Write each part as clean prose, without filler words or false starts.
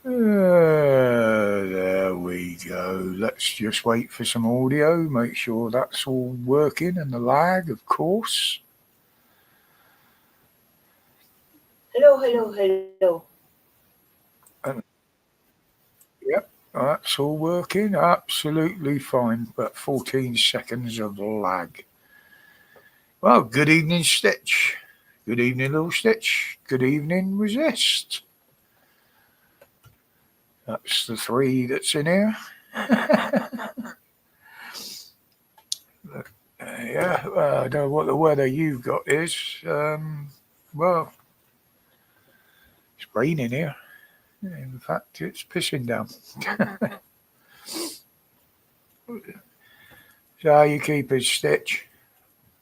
There we go. Let's just wait for some audio, make sure that's all working, and the lag, of course. Hello. And, yep, that's all working. Absolutely fine. But 14 seconds of lag. Well, good evening, Stitch. Good evening, Little Stitch. Good evening, Resist. That's the three that's in here. Yeah, I don't know what the weather you've got is. Well, it's raining here. In fact, it's pissing down. So how you keep it, Stitch?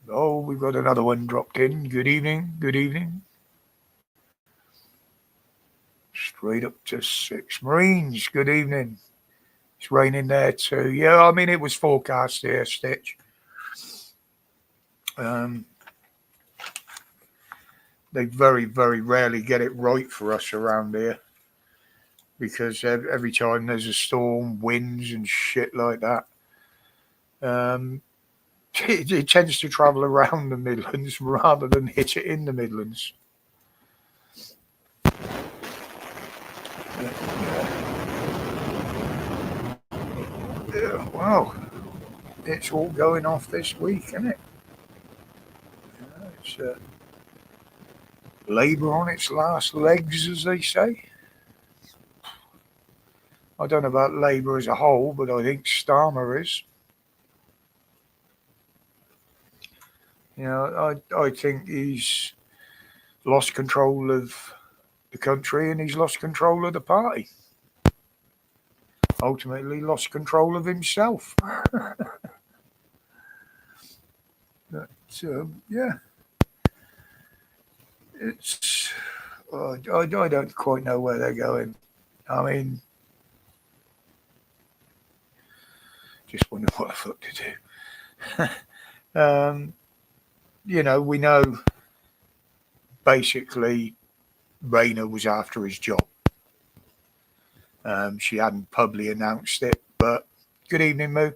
Oh, we've got another one dropped in. Good evening. Good evening. Straight up to six Marines. Good evening. It's raining there too. Yeah, I mean it was forecast here, Stitch. Um, they very rarely get it right for us around here because every time there's a storm, winds and shit like that, um, it tends to travel around the Midlands rather than hit it in the Midlands. Wow, it's all going off this week, isn't it? It's Labour on its last legs, as they say. I don't know about Labour as a whole, but I think Starmer is. I think he's lost control of the country and he's lost control of the party. Ultimately, lost control of himself. But, yeah, it's. I don't quite know where they're going. I mean, just wonder what the fuck to do. We know basically Rayner was after his job. She hadn't publicly announced it, but good evening, Moo.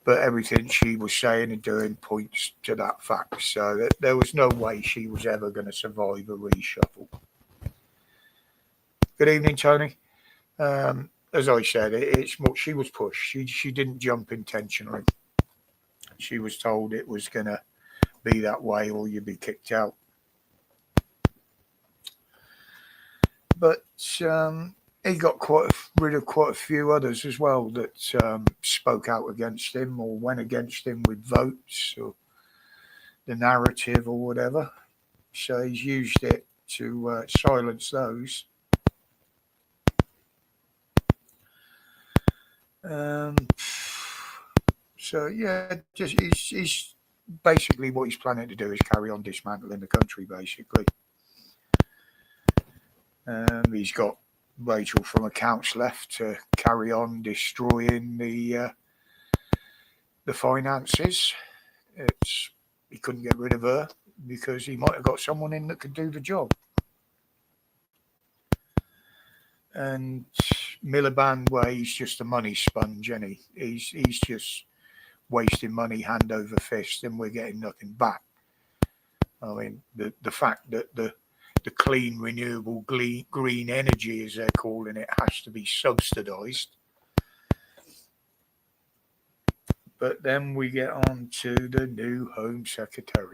But everything she was saying and doing points to that fact. So there was no way she was ever going to survive a reshuffle. Good evening, Tony. As I said, it's more she was pushed. She didn't jump intentionally. She was told it was going to be that way or you'd be kicked out. But he got rid of quite a few others as well that spoke out against him or went against him with votes or the narrative or whatever. So he's used it to silence those. So yeah, just he's basically what he's planning to do is carry on dismantling the country. Basically, he's got Rachel from accounts left to carry on destroying the finances. He couldn't get rid of her because he might have got someone in that could do the job. And Miliband, well, he's just a money sponge, and he's just wasting money hand over fist, and we're getting nothing back. I mean, the fact that the clean, renewable, green energy, as they're calling it, has to be subsidised. But then we get on to the new Home Secretary.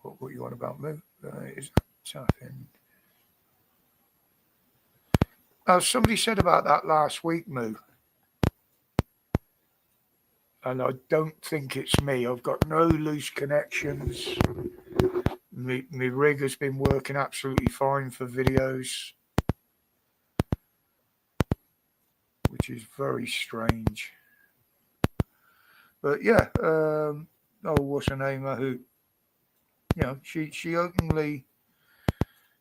What you want about me? Is that somebody said about that last week, Moo. And I don't think it's me. I've got no loose connections. My rig has been working absolutely fine for videos, which is very strange. But yeah, what's her name? Who? She openly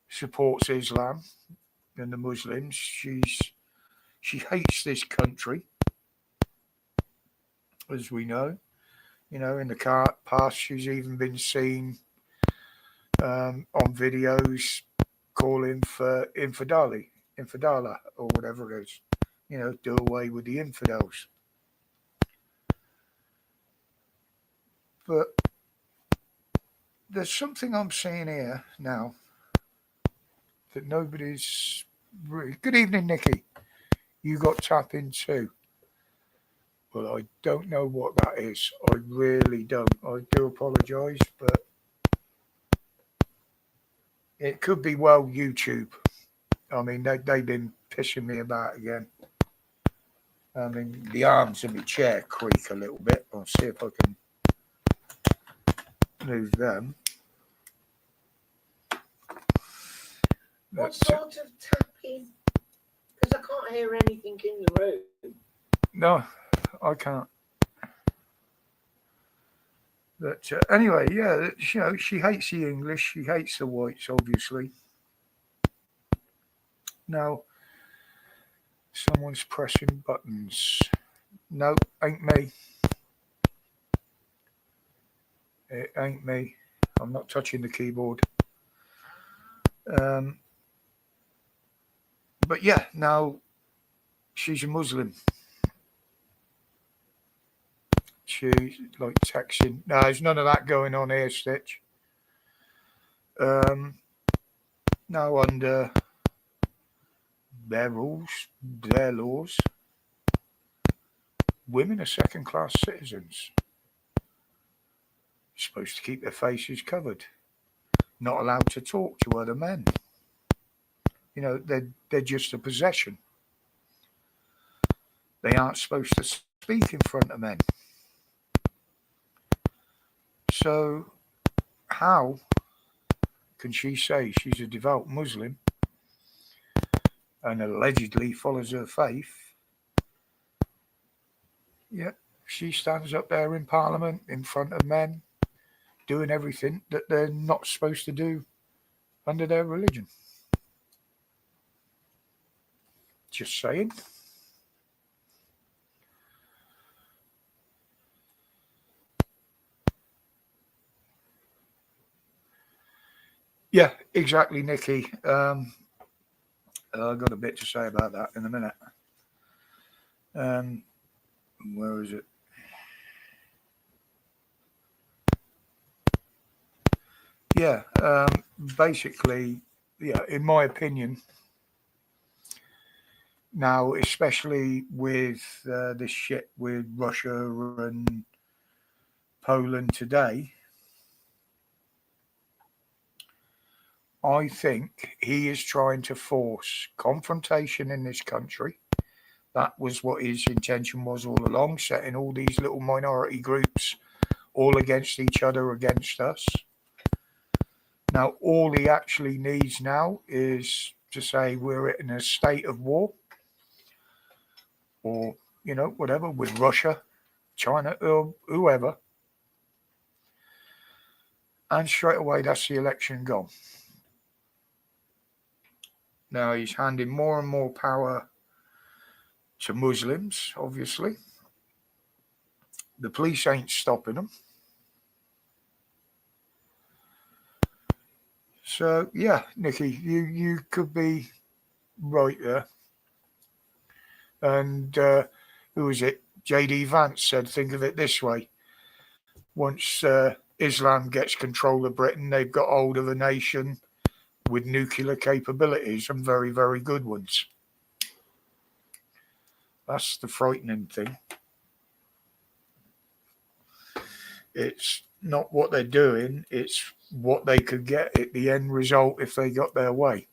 supports Islam and the Muslims. She hates this country, as we know. In the past, she's even been seen on videos calling for infidala, or whatever it is. Do away with the infidels. But there's something I'm seeing here now that nobody's really... Good evening, Nikki. You got tapping too. Well, I don't know what that is. I really don't. I do apologise, but it could be YouTube. I mean, they've been pissing me about again. I mean, the arms of my chair creak a little bit. I'll see if I can move them. What sort of tapping? Because I can't hear anything in the room. No, I can't. But anyway, yeah, she hates the English. She hates the whites, obviously. Now, someone's pressing buttons. No, ain't me. It ain't me. I'm not touching the keyboard. But yeah, now she's a Muslim. She's like texting. No, there's none of that going on here, Stitch. Now under their rules, their laws, women are second-class citizens. Supposed to keep their faces covered. Not allowed to talk to other men. They're just a possession. They aren't supposed to speak in front of men. So how can she say she's a devout Muslim and allegedly follows her faith? Yet she stands up there in Parliament in front of men doing everything that they're not supposed to do under their religion. Just saying. Yeah, exactly, Nikki. I've got a bit to say about that in a minute. Where is it? Yeah, basically, yeah, in my opinion, now, especially with this shit with Russia and Poland today, I think he is trying to force confrontation in this country. That was what his intention was all along, setting all these little minority groups all against each other, against us. Now, all he actually needs now is to say we're in a state of war, or, whatever, with Russia, China, or whoever. And straight away, that's the election gone. Now, he's handing more and more power to Muslims, obviously. The police ain't stopping them. So, yeah, Nikki, you could be right there. And who was it? J.D. Vance said, think of it this way. Once Islam gets control of Britain, they've got hold of a nation with nuclear capabilities, and very, very good ones. That's the frightening thing. It's not what they're doing, it's what they could get at the end result if they got their way.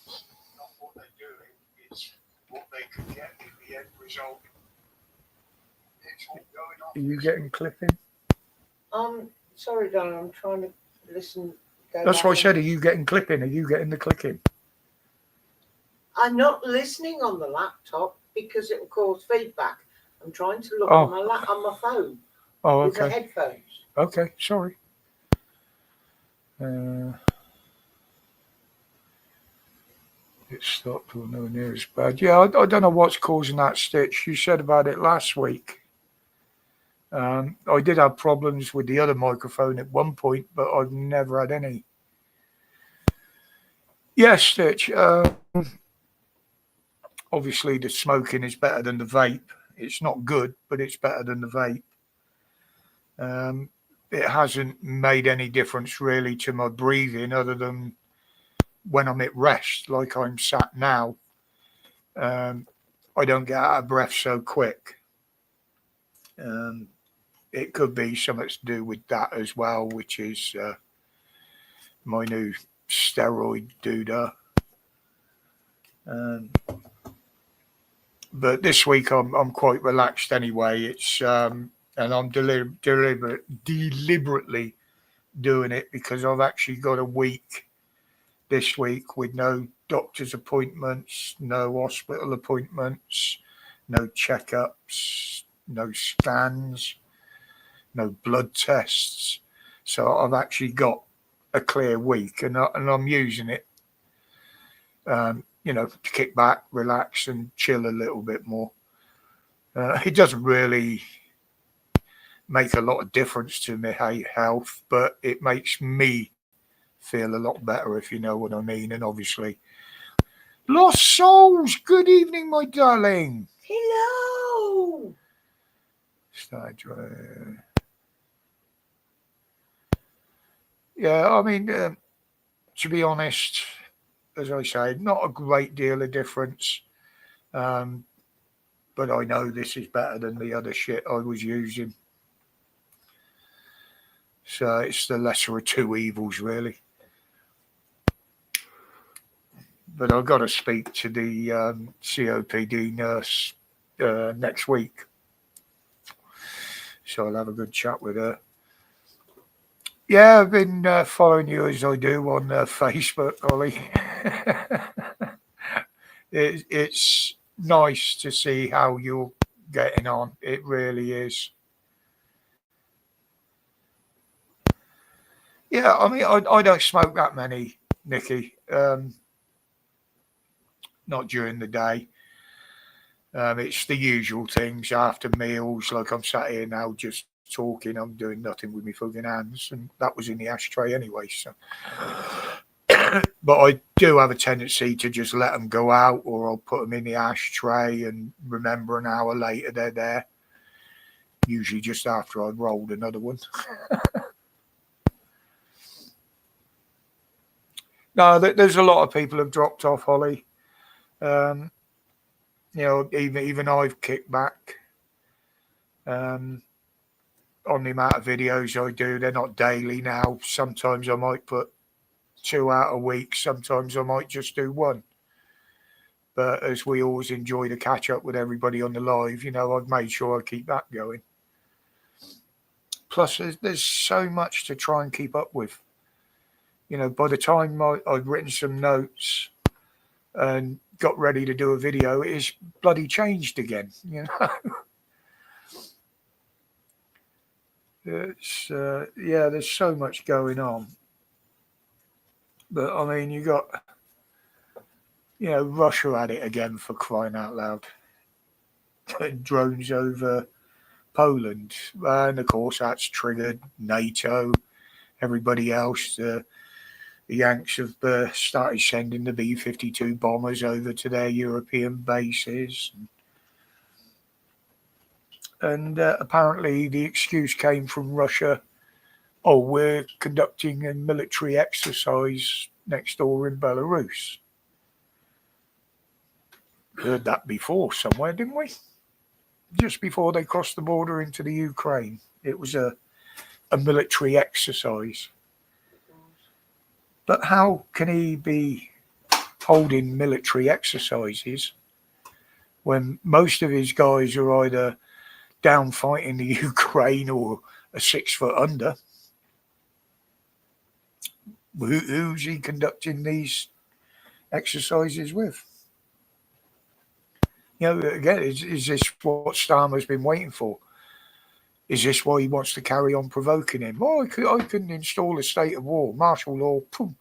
Not what they're doing, it's what they could get at the end result. Are you getting clipping? Sorry, darling, I'm trying to listen. That's why I said, are you getting clipping? Are you getting the clicking? I'm not listening on the laptop because it will cause feedback. I'm trying to look on my phone. Oh, with okay. the headphones. Okay, sorry. It stopped or no near as bad. Yeah, I don't know what's causing that, Stitch. You said about it last week. I did have problems with the other microphone at one point, but I've never had any. Yes, Stitch. Obviously, the smoking is better than the vape. It's not good, but it's better than the vape. It hasn't made any difference really to my breathing other than when I'm at rest, like I'm sat now. I don't get out of breath so quick. It could be something to do with that as well, which is my new steroid doodah. But this week I'm quite relaxed anyway. It's and I'm deliberately doing it because I've actually got a week this week with no doctor's appointments, no hospital appointments, no checkups, no scans, no blood tests. So I've actually got a clear week, and I'm using it, to kick back, relax, and chill a little bit more. It doesn't really make a lot of difference to my health, but it makes me feel a lot better, if you know what I mean. And obviously, Lost Souls, good evening, my darling. Hello. Yeah, I mean, to be honest, as I say, not a great deal of difference. But I know this is better than the other shit I was using. So it's the lesser of two evils, really. But I've got to speak to the COPD nurse next week. So I'll have a good chat with her. Yeah, I've been following you as I do on Facebook, Ollie. It's nice to see how you're getting on. It really is. Yeah, I mean, I don't smoke that many, Nikki. Not during the day. It's the usual things after meals, like I'm sat here now just talking. I'm doing nothing with my fucking hands, and that was in the ashtray anyway. So, but I do have a tendency to just let them go out, or I'll put them in the ashtray and remember an hour later they're there. Usually just after I've rolled another one. No, there's a lot of people have dropped off, Holly. Even I've kicked back on the amount of videos I do. They're not daily now. Sometimes I might put 2 out a week. Sometimes I might just do 1. But as we always enjoy to catch up with everybody on the live, I've made sure I keep that going. Plus, there's so much to try and keep up with. By the time I've written some notes and got ready to do a video, it is bloody changed again. It's there's so much going on. But I mean, you got Russia at it again, for crying out loud. Drones over Poland, and of course that's triggered NATO. Everybody else, the Yanks have started sending the B-52 bombers over to their European bases. And apparently the excuse came from Russia, oh, we're conducting a military exercise next door in Belarus. Heard that before somewhere, didn't we? Just before they crossed the border into the Ukraine. It was a military exercise. But how can he be holding military exercises when most of his guys are either down fighting the Ukraine or a 6 foot under? Who's he conducting these exercises with? Again, is this what Starmer's been waiting for? Is this why he wants to carry on provoking him? Oh, I couldn't install a state of war, martial law. Boom.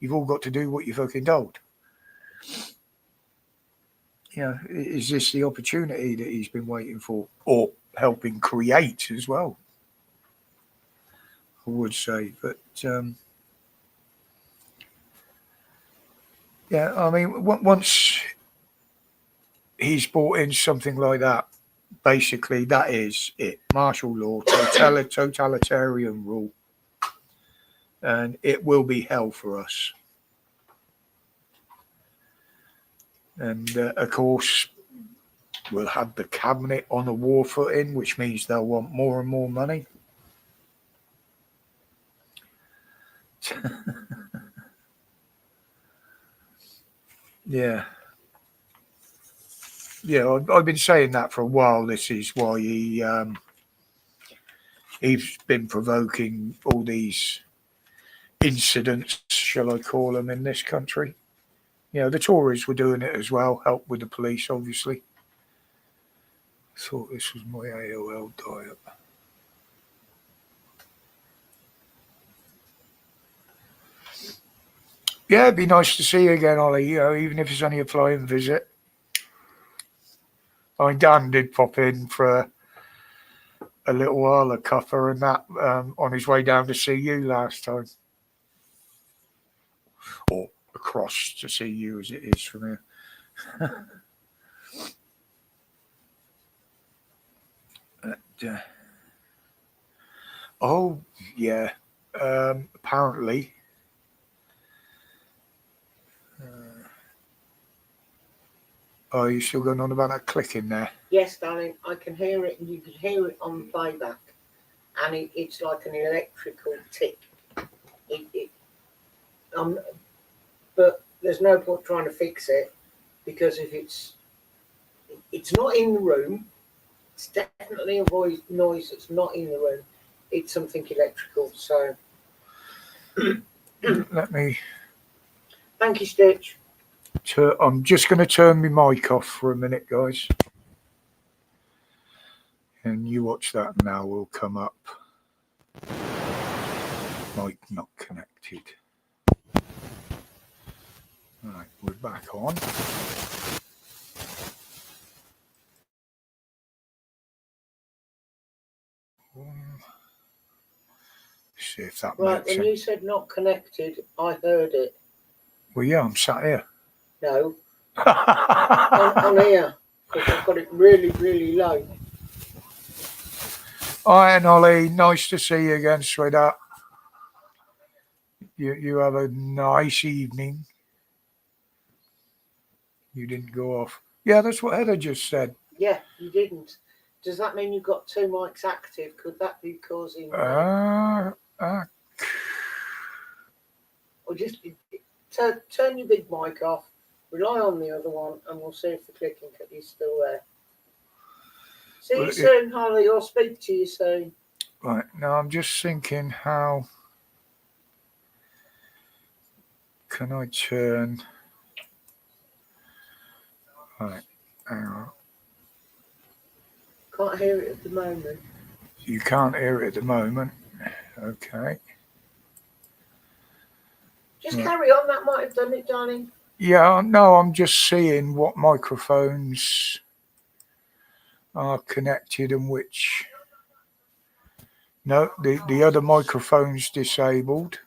You've all got to do what you're fucking told. Is this the opportunity that he's been waiting for? Or helping create as well, I would say. But yeah, I mean, once he's brought in something like that, basically that is it. Martial law, totalitarian rule. And it will be hell for us. And of course, we'll have the cabinet on a war footing, which means they'll want more and more money. Yeah. Yeah, I've been saying that for a while. This is why he's been provoking all these incidents, shall I call them, in this country. You know, the Tories were doing it as well, help with the police, obviously. I thought this was my AOL diet. Yeah, it'd be nice to see you again, Ollie, you know, even if it's only a flying visit. I mean, Dan did pop in for a little while, a cuppa and that, on his way down to see you last time. Or across to see you as it is from here. Oh, yeah. Apparently. Oh, you still going on about that clicking there? Yes, darling, I can hear it, and you can hear it on playback, and it's like an electrical tick. But there's no point trying to fix it, because if it's not in the room, it's definitely a noise that's not in the room. It's something electrical. So Let me. Thank you, Stitch. I'm just going to turn my mic off for a minute, guys. And you watch that now. Will come up. Mic not connected. Right, we're back on. See if that Right, makes when sense. you said not connected, I heard it. Well, yeah, I'm sat here. No, on here, because I've got it really, really low. Hi, and Ollie. Nice to see you again, sweetheart. You have a nice evening. You didn't go off. Yeah, that's what Heather just said. Yeah, you didn't. Does that mean you've got two mics active? Could that be causing... Or just turn your big mic off, rely on the other one, and we'll see if the clicking is still there. See you soon, Holly. I'll speak to you soon. Right, now I'm just thinking, how can I turn... Right, hang on. Can't hear it at the moment. You can't hear it at the moment. Okay. Just carry on. That might have done it, darling. Yeah, no, I'm just seeing what microphones are connected and which... No, the other microphone's disabled.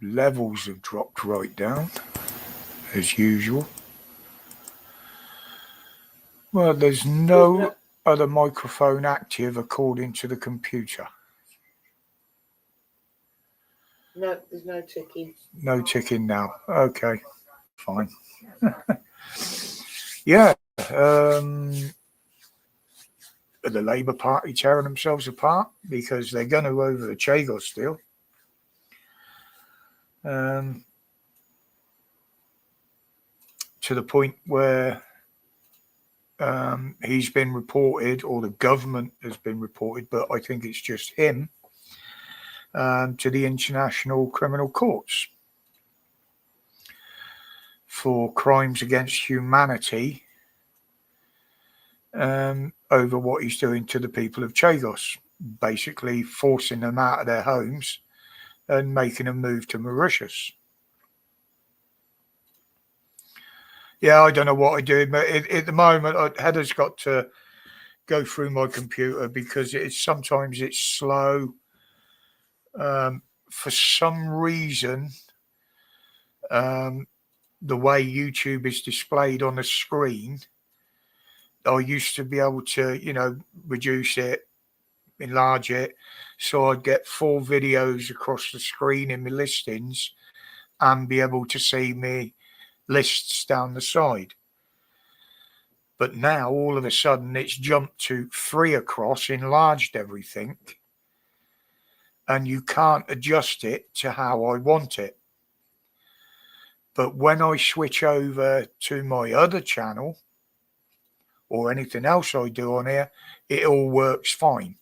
Levels have dropped right down, as usual. Well, there's no other microphone active according to the computer. No, there's no ticking. No ticking now. Okay, fine. Yeah. Are the Labour Party tearing themselves apart because they're going to over the Chagos deal? To the point where he's been reported, or the government has been reported, but I think it's just him, to the International Criminal Courts for crimes against humanity over what he's doing to the people of Chagos, basically forcing them out of their homes and making them move to Mauritius. Yeah, I don't know what I do, but at the moment, Heather's got to go through my computer because sometimes it's slow. For some reason, um, the way YouTube is displayed on the screen, I used to be able to, reduce it, enlarge it, so I'd get 4 videos across the screen in my listings and be able to see me lists down the side. But now all of a sudden it's jumped to 3 across, enlarged everything, and you can't adjust it to how I want it. But when I switch over to my other channel or anything else I do on here, it all works fine.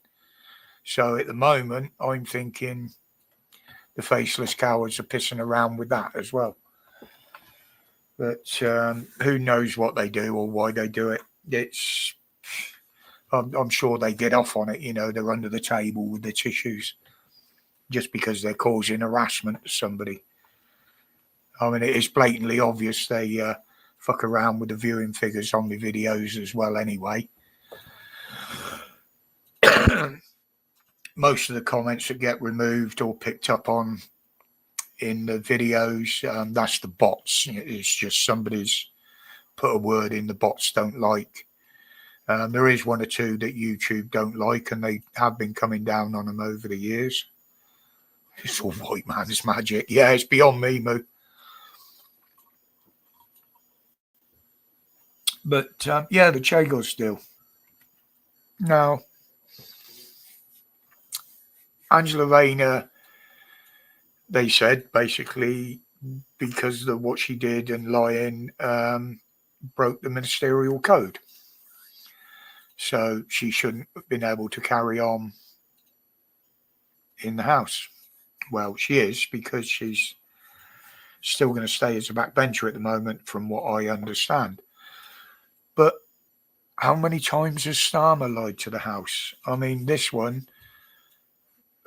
So at the moment, I'm thinking the faceless cowards are pissing around with that as well. But who knows what they do or why they do it. I'm sure they get off on it. They're under the table with the tissues just because they're causing harassment to somebody. I mean, it is blatantly obvious they fuck around with the viewing figures on my videos as well anyway. Most of the comments that get removed or picked up on in the videos, that's the bots. It's just somebody's put a word in the bots don't like. There is 1 or 2 that YouTube don't like, and they have been coming down on them over the years. It's all white man's magic. Yeah, it's beyond me, Moo. But yeah, the Chagos still. Now, Angela Rayner, they said basically because of what she did and lying, broke the ministerial code. So she shouldn't have been able to carry on in the house. Well, she is, because she's still going to stay as a backbencher at the moment, from what I understand. But how many times has Starmer lied to the house? I mean, this one,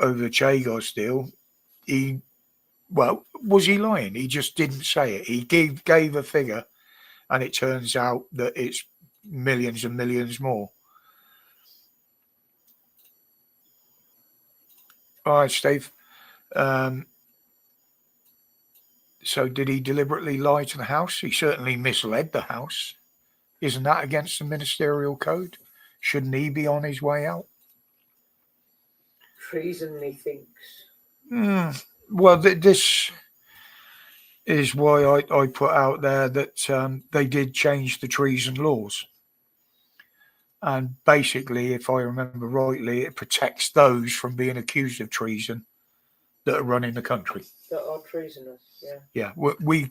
over the Chagos deal, was he lying? He just didn't say it. He gave a figure, and it turns out that it's millions and millions more. All right, Steve. So did he deliberately lie to the house? He certainly misled the house. Isn't that against the ministerial code? Shouldn't he be on his way out? Treason, he thinks. Well, this is why I put out there that they did change the treason laws. And basically, if I remember rightly, it protects those from being accused of treason that are running the country. That are treasonous, yeah. Yeah, we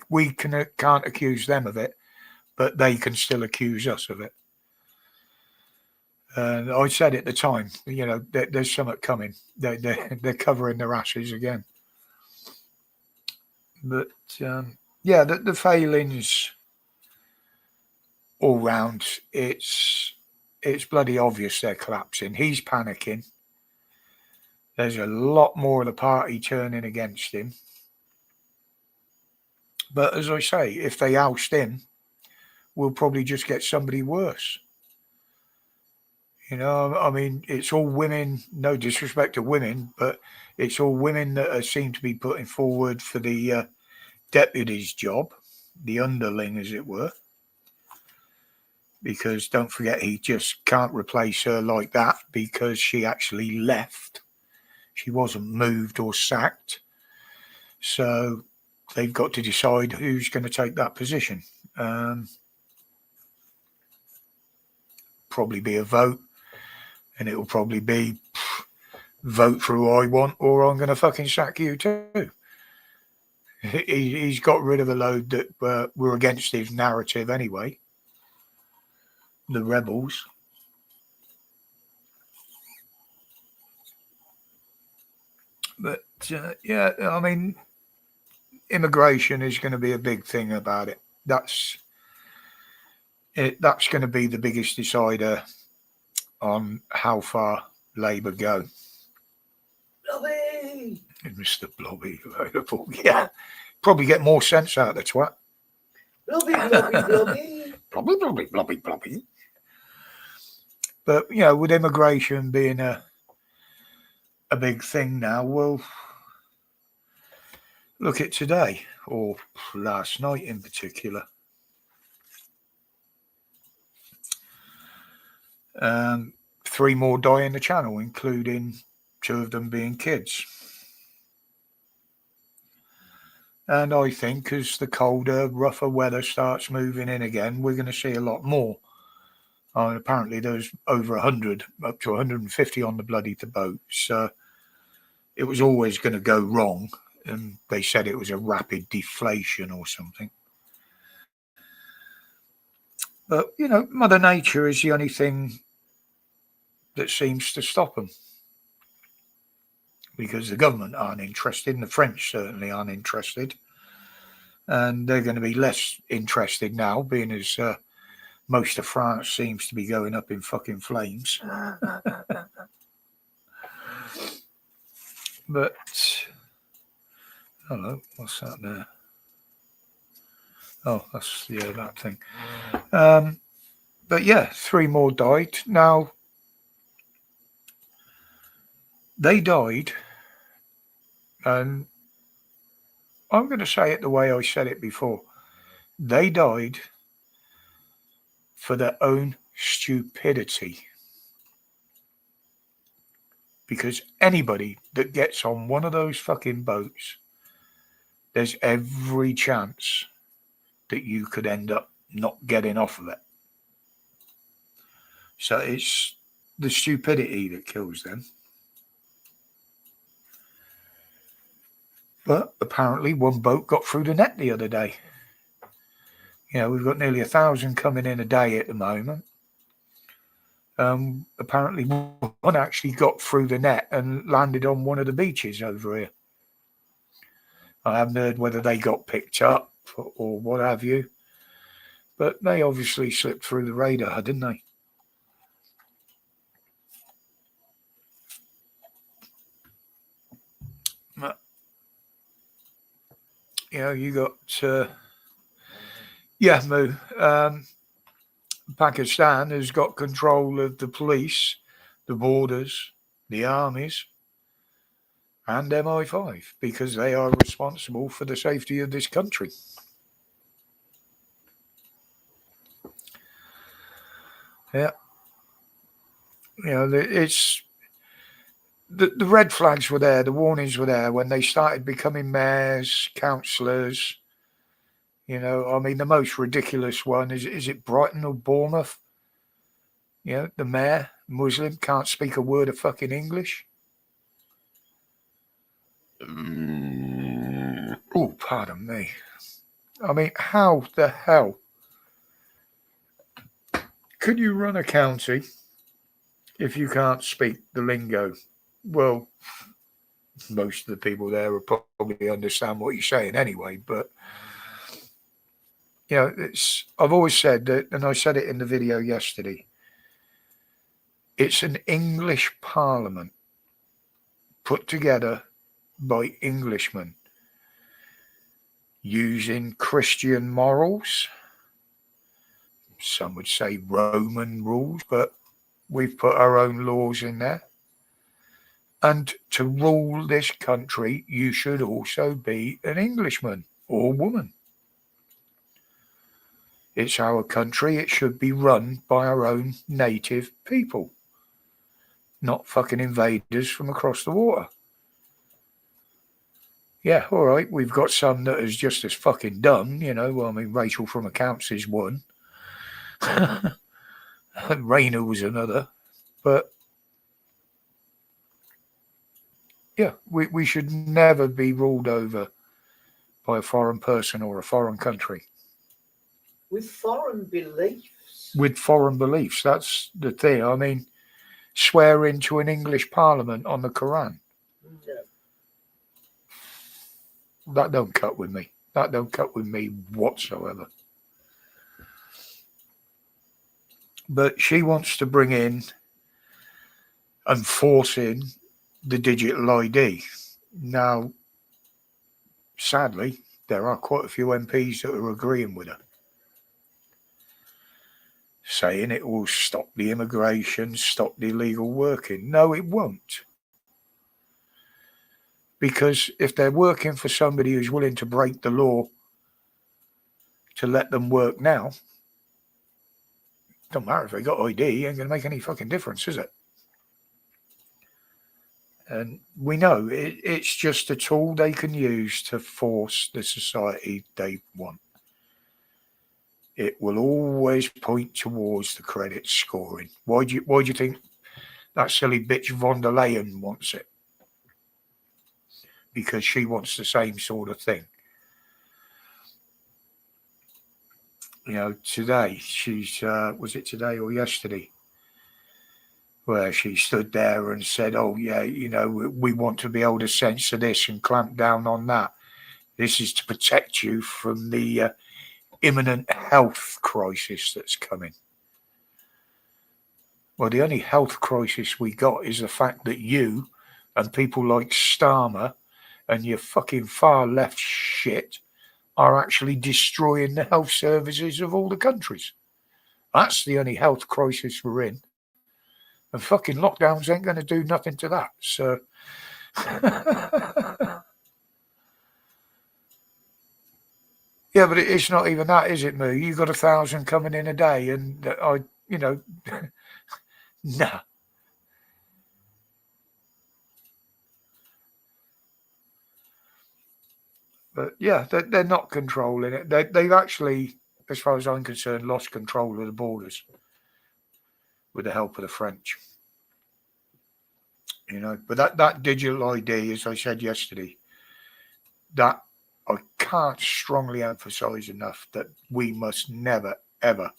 can't accuse them of it, but they can still accuse us of it. And I said at the time, there's something coming. They're covering their asses again. But yeah, the failings all round, it's bloody obvious they're collapsing. He's panicking. There's a lot more of the party turning against him. But as I say, if they oust him, we'll probably just get somebody worse. I mean, it's all women, no disrespect to women, but it's all women that seem to be putting forward for the deputy's job, the underling, as it were. Because don't forget, he just can't replace her like that because she actually left. She wasn't moved or sacked. So they've got to decide who's going to take that position. Probably be a vote. And it will probably be vote for who I want, or I'm going to fucking sack you too. He's got rid of a load that were against his narrative anyway. The rebels. But yeah, I mean, immigration is going to be a big thing about it. That's going to be the biggest decider on how far Labour go. Blobby! Mr. Blobby available. Yeah. Probably get more sense out of the twat. Blobby, blobby, blobby. Blobby, blobby, blobby, blobby. But, with immigration being a big thing now, well, look at today, or last night in particular. 3 more die in the channel, including 2 of them being kids. And I think as the colder, rougher weather starts moving in again, we're going to see a lot more. Apparently there's over 100, up to 150 on the bloody boat. So it was always going to go wrong. And they said it was a rapid deflation or something. But, Mother Nature is the only thing that seems to stop them. Because the government aren't interested, and the French certainly aren't interested. And they're going to be less interested now, being as most of France seems to be going up in fucking flames. But, hello, what's that there? Oh, that's, that thing. But yeah, 3 more died. Now, they died, and I'm going to say it the way I said it before. They died for their own stupidity. Because anybody that gets on one of those fucking boats, there's every chance that you could end up not getting off of it. So it's the stupidity that kills them. But apparently 1 boat got through the net the other day. We've got nearly 1,000 coming in a day at the moment. Apparently 1 actually got through the net and landed on one of the beaches over here. I haven't heard whether they got picked up or what have you. But they obviously slipped through the radar, didn't they? You got Moo. Pakistan has got control of the police, the borders, the armies, and MI5 because they are responsible for the safety of this country. Yeah. It's the red flags were there, the warnings were there when they started becoming mayors, councillors. The most ridiculous one is it Brighton or Bournemouth? The mayor, Muslim, can't speak a word of fucking English. Oh, pardon me. How the hell could you run a county if you can't speak the lingo? Well, most of the people there will probably understand what you're saying anyway, but I've always said that, and I said it in the video yesterday, it's an English parliament put together by Englishmen using Christian morals. Some would say Roman rules, but we've put our own laws in there. And to rule this country, you should also be an Englishman or woman. It's our country. It should be run by our own native people, not fucking invaders from across the water. Yeah, all right, we've got some that is just as fucking dumb, Rachel from accounts is one. Rainer was another. But yeah, we should never be ruled over by a foreign person or a foreign country. With foreign beliefs? With foreign beliefs, that's the thing. Swear into an English parliament on the Quran. No. That don't cut with me. That don't cut with me whatsoever. But she wants to bring in and force in the digital ID. Now, sadly, there are quite a few MPs that are agreeing with her. saying it will stop the immigration, stop the illegal working. No, it won't. Because if they're working for somebody who's willing to break the law to let them work now, don't matter if they got ID, ain't going to make any fucking difference, is it? And we know it's just a tool they can use to force the society they want. It will always point towards the credit scoring. Why do you think that silly bitch von der Leyen wants it? Because she wants the same sort of thing. You know, today she's was it today or yesterday, where she stood there and said, "Oh yeah, you know, we want to be able to censor this and clamp down on that. This is to protect you from the imminent health crisis that's coming." Well, the only health crisis we got is the fact that you and people like Starmer and your fucking far left shit are actually destroying the health services of all the countries. That's the only health crisis we're in. And fucking lockdowns ain't going to do nothing to that. So, yeah, but it's not even that, is it, Moo? You got 1,000 coming in a day, and nah. But yeah, they're not controlling it. They've actually, as far as I'm concerned, lost control of the borders with the help of the French. You know, but that digital ID, as I said yesterday, that I can't strongly emphasize enough that we must never, ever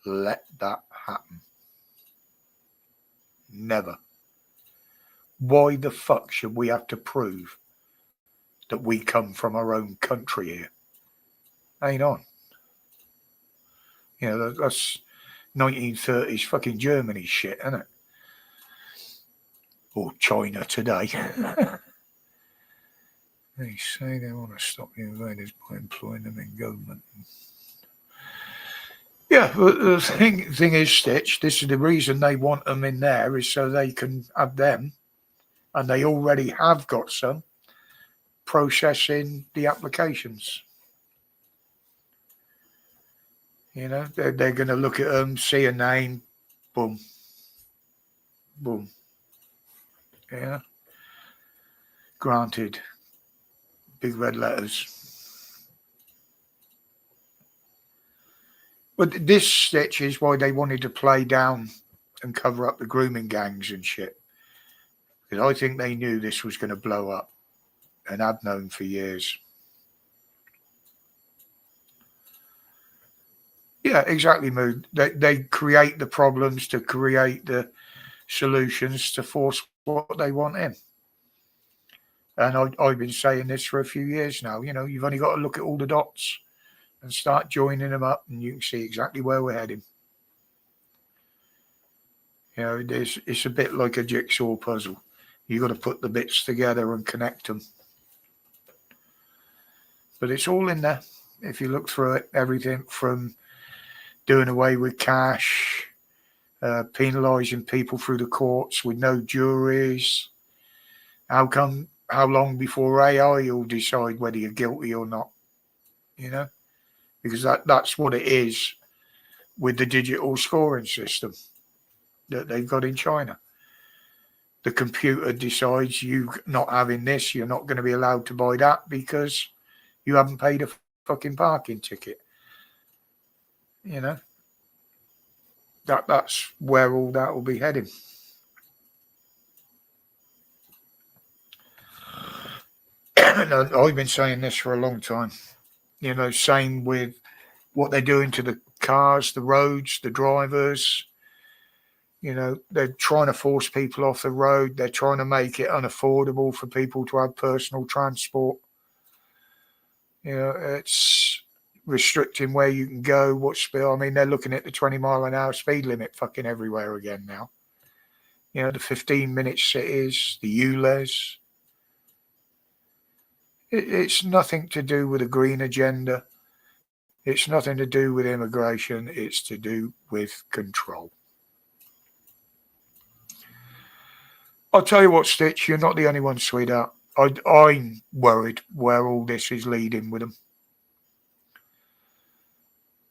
let that happen. Never. Why the fuck should we have to prove that we come from our own country here? Ain't on. You know, that's 1930s fucking Germany shit, isn't it? Or China today. They say they want to stop the invaders by employing them in government. Yeah, but the thing is, Stitch, this is the reason they want them in there, is so they can have them, and they already have got some, processing the applications. You know, they're going to look at them, see a name, boom, boom. Yeah. Granted. Big red letters. But this, Stitch, is why they wanted to play down and cover up the grooming gangs and shit. Because I think they knew this was going to blow up, and had known for years. Yeah, exactly, Moo. They create the problems to create the solutions to force what they want in. And I've been saying this for a few years now. You know, you've only got to look at all the dots and start joining them up, and you can see exactly where we're heading. You know, it's a bit like a jigsaw puzzle. You've got to put the bits together and connect them. But it's all in there. If you look through it, everything from doing away with cash, penalising people through the courts with no juries. How long before AI will decide whether you're guilty or not? You know, because that's what it is with the digital scoring system that they've got in China. The computer decides you not having this, you're not going to be allowed to buy that because you haven't paid a fucking parking ticket. You know, that's where all that will be heading. And I've been saying this for a long time. You know, same with what they're doing to the cars, the roads, the drivers. You know, they're trying to force people off the road. They're trying to make it unaffordable for people to have personal transport. You know, it's restricting where you can go, what speed. I mean, they're looking at the 20 mile an hour speed limit fucking everywhere again now. You know, the 15-minute cities, the ULEZ. It's nothing to do with a green agenda. It's nothing to do with immigration. It's to do with control. I'll tell you what, Stitch, you're not the only one, sweetheart. I'm worried where all this is leading with them.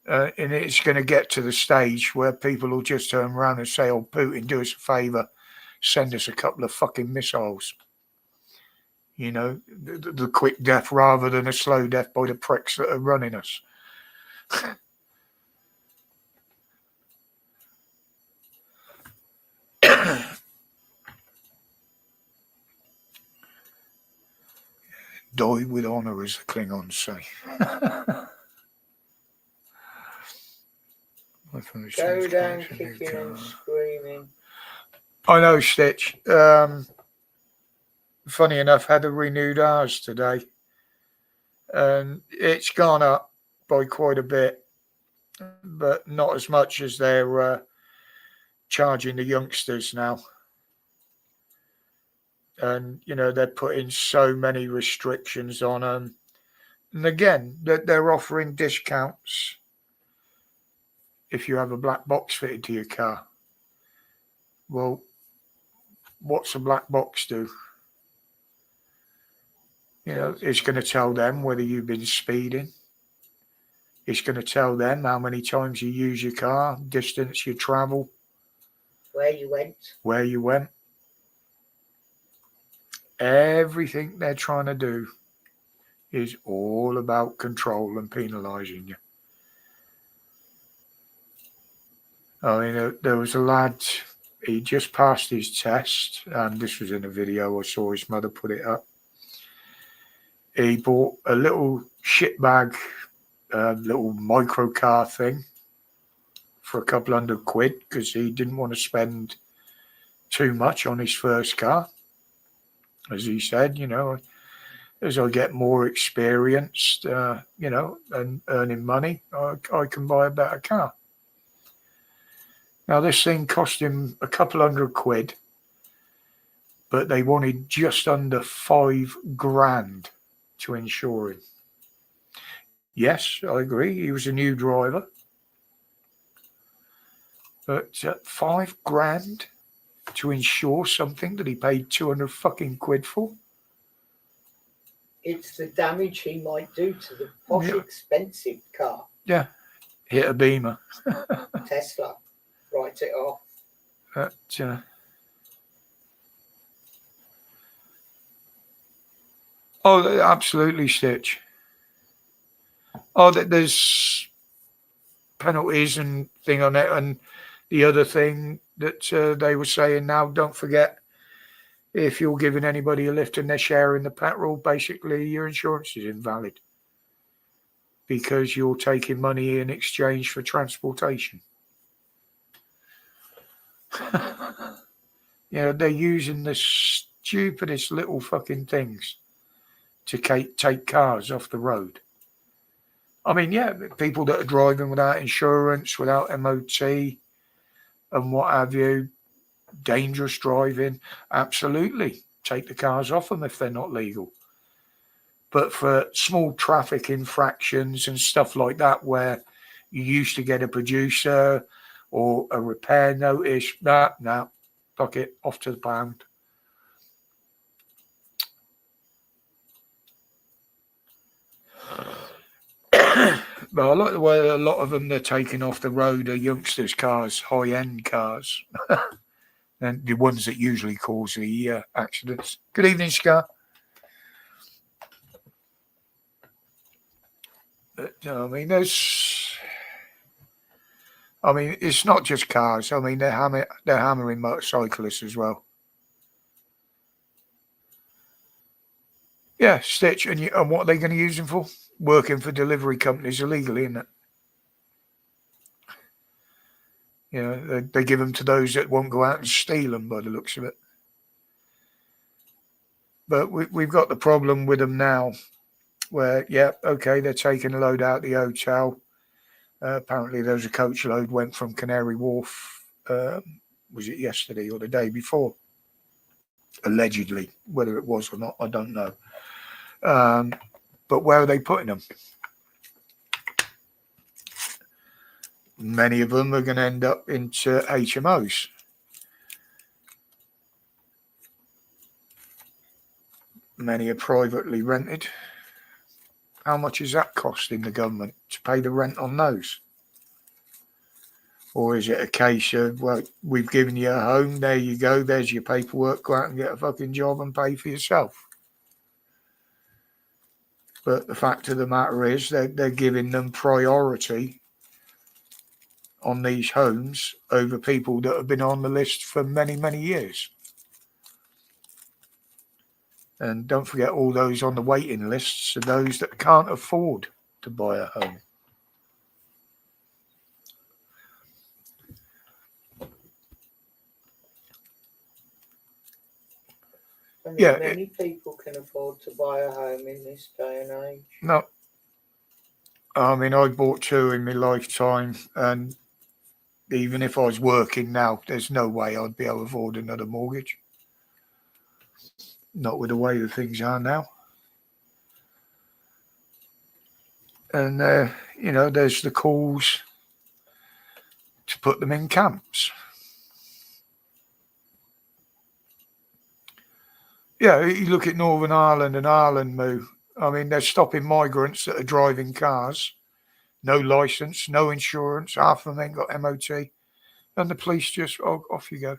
And it's going to get to the stage where people will just turn around and say, oh, Putin, do us a favour, send us a couple of fucking missiles. You know, the quick death rather than a slow death by the pricks that are running us. Die with honour, as the Klingons say. Go down kicking and screaming. I know, Stitch. Funny enough, had a renewed ours today. And it's gone up by quite a bit, but not as much as they're charging the youngsters now. And, you know, they're putting so many restrictions on them. And again, they're offering discounts if you have a black box fitted to your car. Well, what's a black box do? You know, it's going to tell them whether you've been speeding. It's going to tell them how many times you use your car, distance you travel. Where you went. Everything they're trying to do is all about control and penalising you. I mean, there was a lad, he just passed his test, and this was in a video I saw his mother put it up. He bought a little shitbag, little micro car thing for a couple £100 because he didn't want to spend too much on his first car. As he said, you know, as I get more experienced, you know, and earning money, I can buy a better car. Now, this thing cost him a couple £100, but they wanted just under £5,000 to insure him. Yes, I agree. He was a new driver. But £5,000 to insure something that he paid 200 fucking quid for? It's the damage he might do to the posh, expensive car. Yeah, hit a beamer. Tesla, write it off. But, oh, absolutely, Stitch. Oh, there's penalties and thing on it, and the other thing that they were saying now, don't forget, if you're giving anybody a lift and they're sharing the petrol, basically your insurance is invalid because you're taking money in exchange for transportation. You know, they're using the stupidest little fucking things to take cars off the road. I mean, yeah, people that are driving without insurance, without MOT and what have you, dangerous driving, absolutely. Take the cars off them if they're not legal. But for small traffic infractions and stuff like that, where you used to get a producer or a repair notice, nah, fuck it, off to the pound. But I like the way a lot of them they're taking off the road are youngsters' cars, high-end cars, and the ones that usually cause the accidents. Good evening, Scar. But, I mean, it's not just cars. I mean, they're hammering motorcyclists as well. Yeah, Stitch, and what are they going to use them for? Working for delivery companies illegally, isn't it? You know, they give them to those that won't go out and steal them by the looks of it. But we've got the problem with them now where, yeah, okay, they're taking a load out of the hotel. Apparently there was a coach load went from Canary Wharf, was it yesterday or the day before? Allegedly. Whether it was or not, I don't know. But where are they putting them? many of them are going to end up into HMOs. Many are privately rented. How much is that costing the government to pay the rent on those? Or is it a case of, well, we've given you a home, there you go, there's your paperwork, go out and get a fucking job and pay for yourself? But the fact of the matter is they're giving them priority on these homes over people that have been on the list for many, many years. And don't forget all those on the waiting lists are those that can't afford to buy a home. Yeah, many people can afford to buy a home in this day and age. No. I mean, I bought 2 in my lifetime, and even if I was working now, there's no way I'd be able to afford another mortgage. Not with the way that things are now. And, there's the calls to put them in camps. Yeah, you look at Northern Ireland and Ireland, Moo. I mean, they're stopping migrants that are driving cars. No licence, no insurance. Half of them ain't got MOT. And the police just, off you go.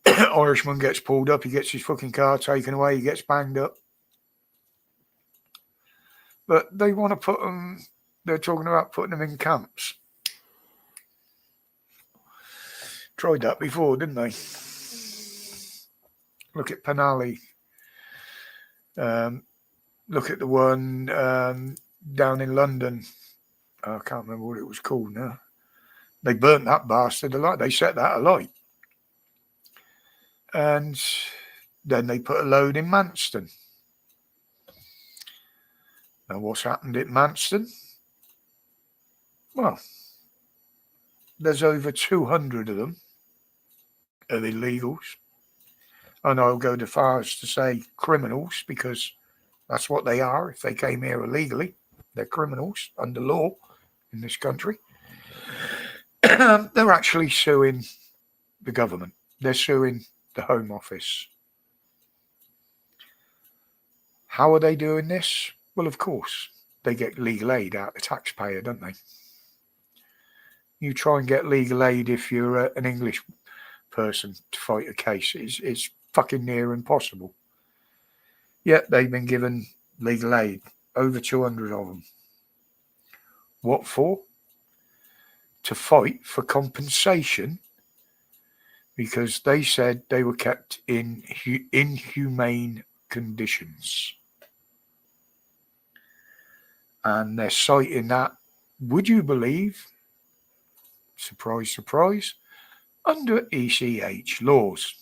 Irishman gets pulled up, he gets his fucking car taken away, he gets banged up. But they want to put them, they're talking about putting them in camps. Tried that before, didn't they? Look at Penally. Look at the one down in London. I can't remember what it was called now. They burnt that bastard alight. They set that alight. And then they put a load in Manston. Now, what's happened at Manston? Well, there's over 200 of them of illegals. And I'll go as far as to say criminals, because that's what they are. If they came here illegally, they're criminals under law in this country. They're actually suing the government. They're suing the Home Office. How are they doing this? Well, of course, they get legal aid out of the taxpayer, don't they? You try and get legal aid if you're an English person to fight a case. It's fucking near impossible. Yet they've been given legal aid, over 200 of them. What for? To fight for compensation, because they said they were kept in inhumane conditions. And they're citing that, would you believe, surprise, surprise, under ECH laws.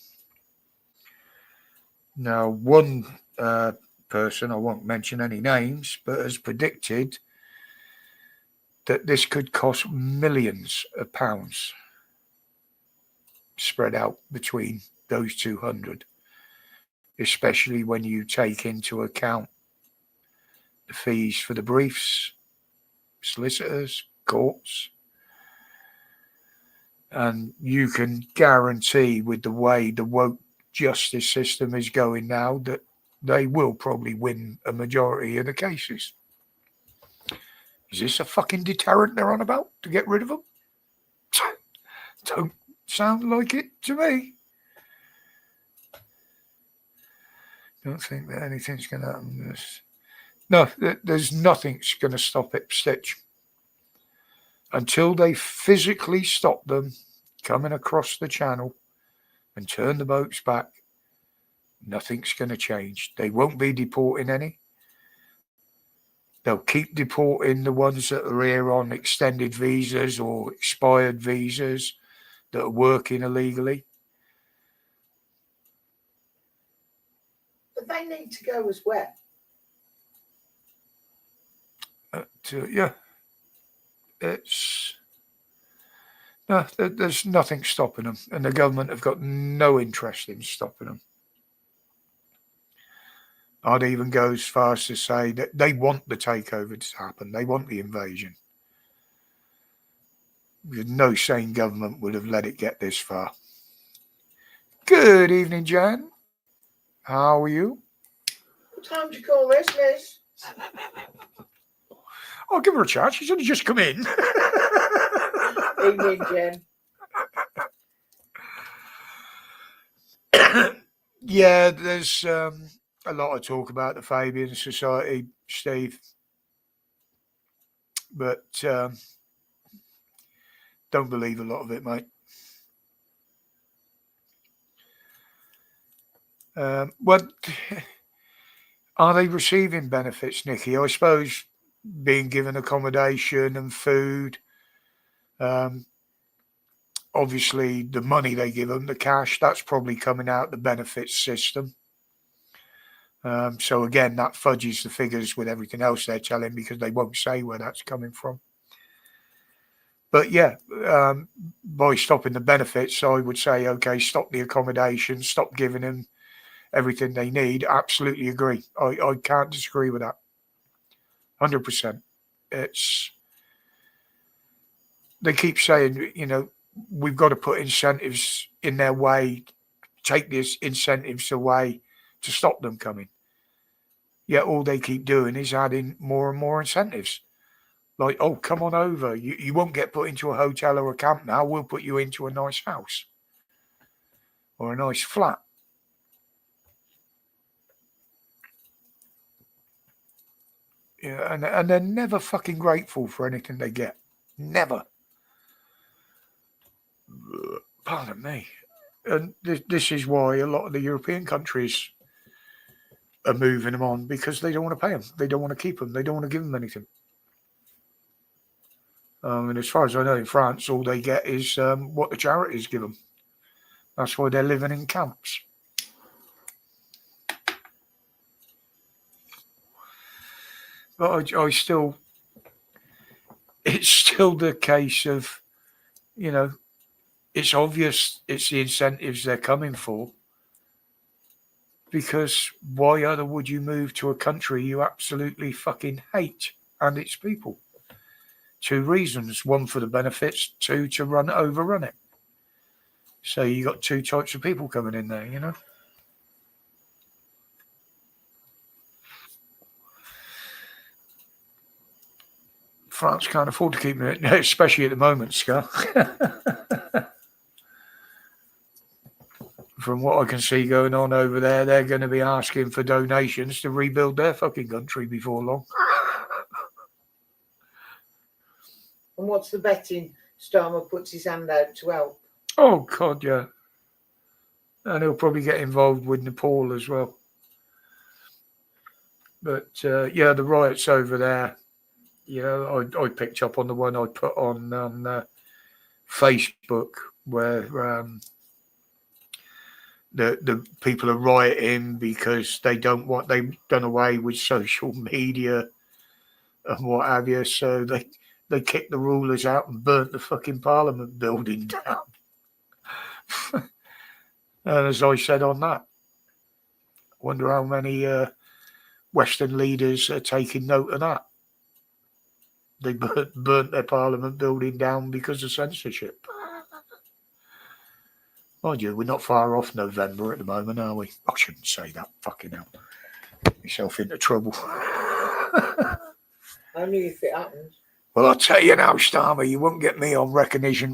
Now, one person, I won't mention any names, but has predicted that this could cost millions of pounds spread out between those 200, especially when you take into account the fees for the briefs, solicitors, courts. And you can guarantee, with the way the woke justice system is going now, that they will probably win a majority of the cases. Is this a fucking deterrent they're on about to get rid of them? Don't sound like it to me. Don't think that anything's going to happen. No, there's nothing's going to stop it, Stitch. Until they physically stop them coming across the channel and turn the boats back, nothing's going to change. They won't be deporting any. They'll keep deporting the ones that are here on extended visas or expired visas that are working illegally. But they need to go as well. Yeah. There's nothing stopping them, and the government have got no interest in stopping them. I'd even go as far as to say that they want the takeover to happen. They want the invasion. No sane government would have let it get this far. Good evening, Jan. How are you? What time do you call this, Liz? I'll give her a chance. She's only just come in. Evening, Jen. Yeah, there's a lot of talk about the Fabian Society, Steve. But don't believe a lot of it, mate. What are they receiving benefits, Nicky? I suppose being given accommodation and food. Obviously, the money they give them, the cash, that's probably coming out the benefits system. So again, that fudges the figures with everything else they're telling because they won't say where that's coming from. But yeah, by stopping the benefits, I would say, okay, stop the accommodation, stop giving them everything they need. Absolutely agree. I can't disagree with that. 100%. They keep saying, we've got to put incentives in their way, take these incentives away to stop them coming. Yet all they keep doing is adding more and more incentives. Like, oh, come on over. You won't get put into a hotel or a camp now. We'll put you into a nice house or a nice flat. Yeah, and they're never fucking grateful for anything they get. Never. Pardon me. And this is why a lot of the European countries are moving them on, because they don't want to pay them. They don't want to keep them. They don't want to give them anything. And as far as I know, in France, all they get is what the charities give them. That's why they're living in camps. But it's still the case of, it's obvious it's the incentives they're coming for. Because why other would you move to a country you absolutely fucking hate and its people? 2 reasons. 1, for the benefits. 2, to overrun it. So you got 2 types of people coming in there, France can't afford to keep it, especially at the moment, Scar. From what I can see going on over there, they're going to be asking for donations to rebuild their fucking country before long. And what's the betting? Starmer puts his hand out to help. Oh, God, yeah. And he'll probably get involved with Nepal as well. But, yeah, the riots over there, I picked up on the one I put on Facebook where the people are rioting because they've done away with social media and what have you. So they kicked the rulers out and burnt the fucking Parliament building down. And as I said on that, I wonder how many Western leaders are taking note of that. They burnt their Parliament building down because of censorship. Mind you, we're not far off November at the moment, are we? I shouldn't say that. Fucking hell. Get myself into trouble. Only if it happens. Well, I'll tell you now, Starmer, you won't get me on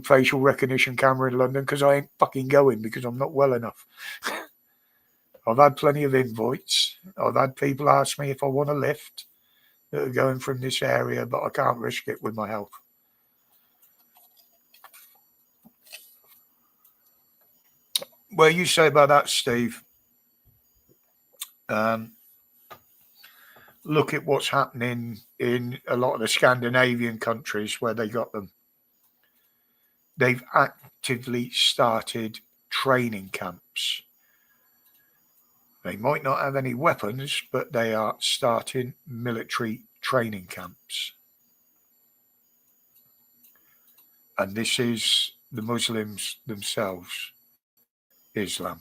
facial recognition camera in London because I ain't fucking going because I'm not well enough. I've had plenty of invites. I've had people ask me if I want a lift that are going from this area, but I can't risk it with my health. Well, you say about that, Steve. Look at what's happening in a lot of the Scandinavian countries where they got them. They've actively started training camps. They might not have any weapons, but they are starting military training camps. And this is the Muslims themselves, Islam.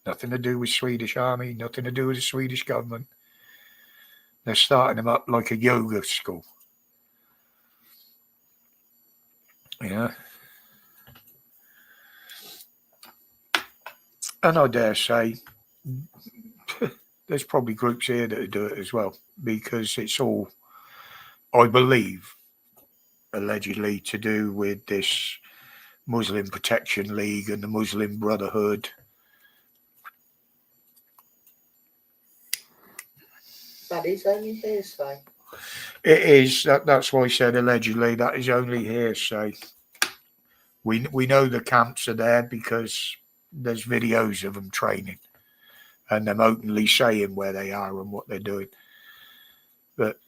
Nothing to do with Swedish army, nothing to do with the Swedish government. They're starting them up like a yoga school. Yeah. And I dare say there's probably groups here that do it as well, because it's all, I believe, allegedly to do with this Muslim Protection League and the Muslim Brotherhood. That is only hearsay. It is. That's why I said allegedly. That is only hearsay. We know the camps are there because there's videos of them training and them openly saying where they are and what they're doing. But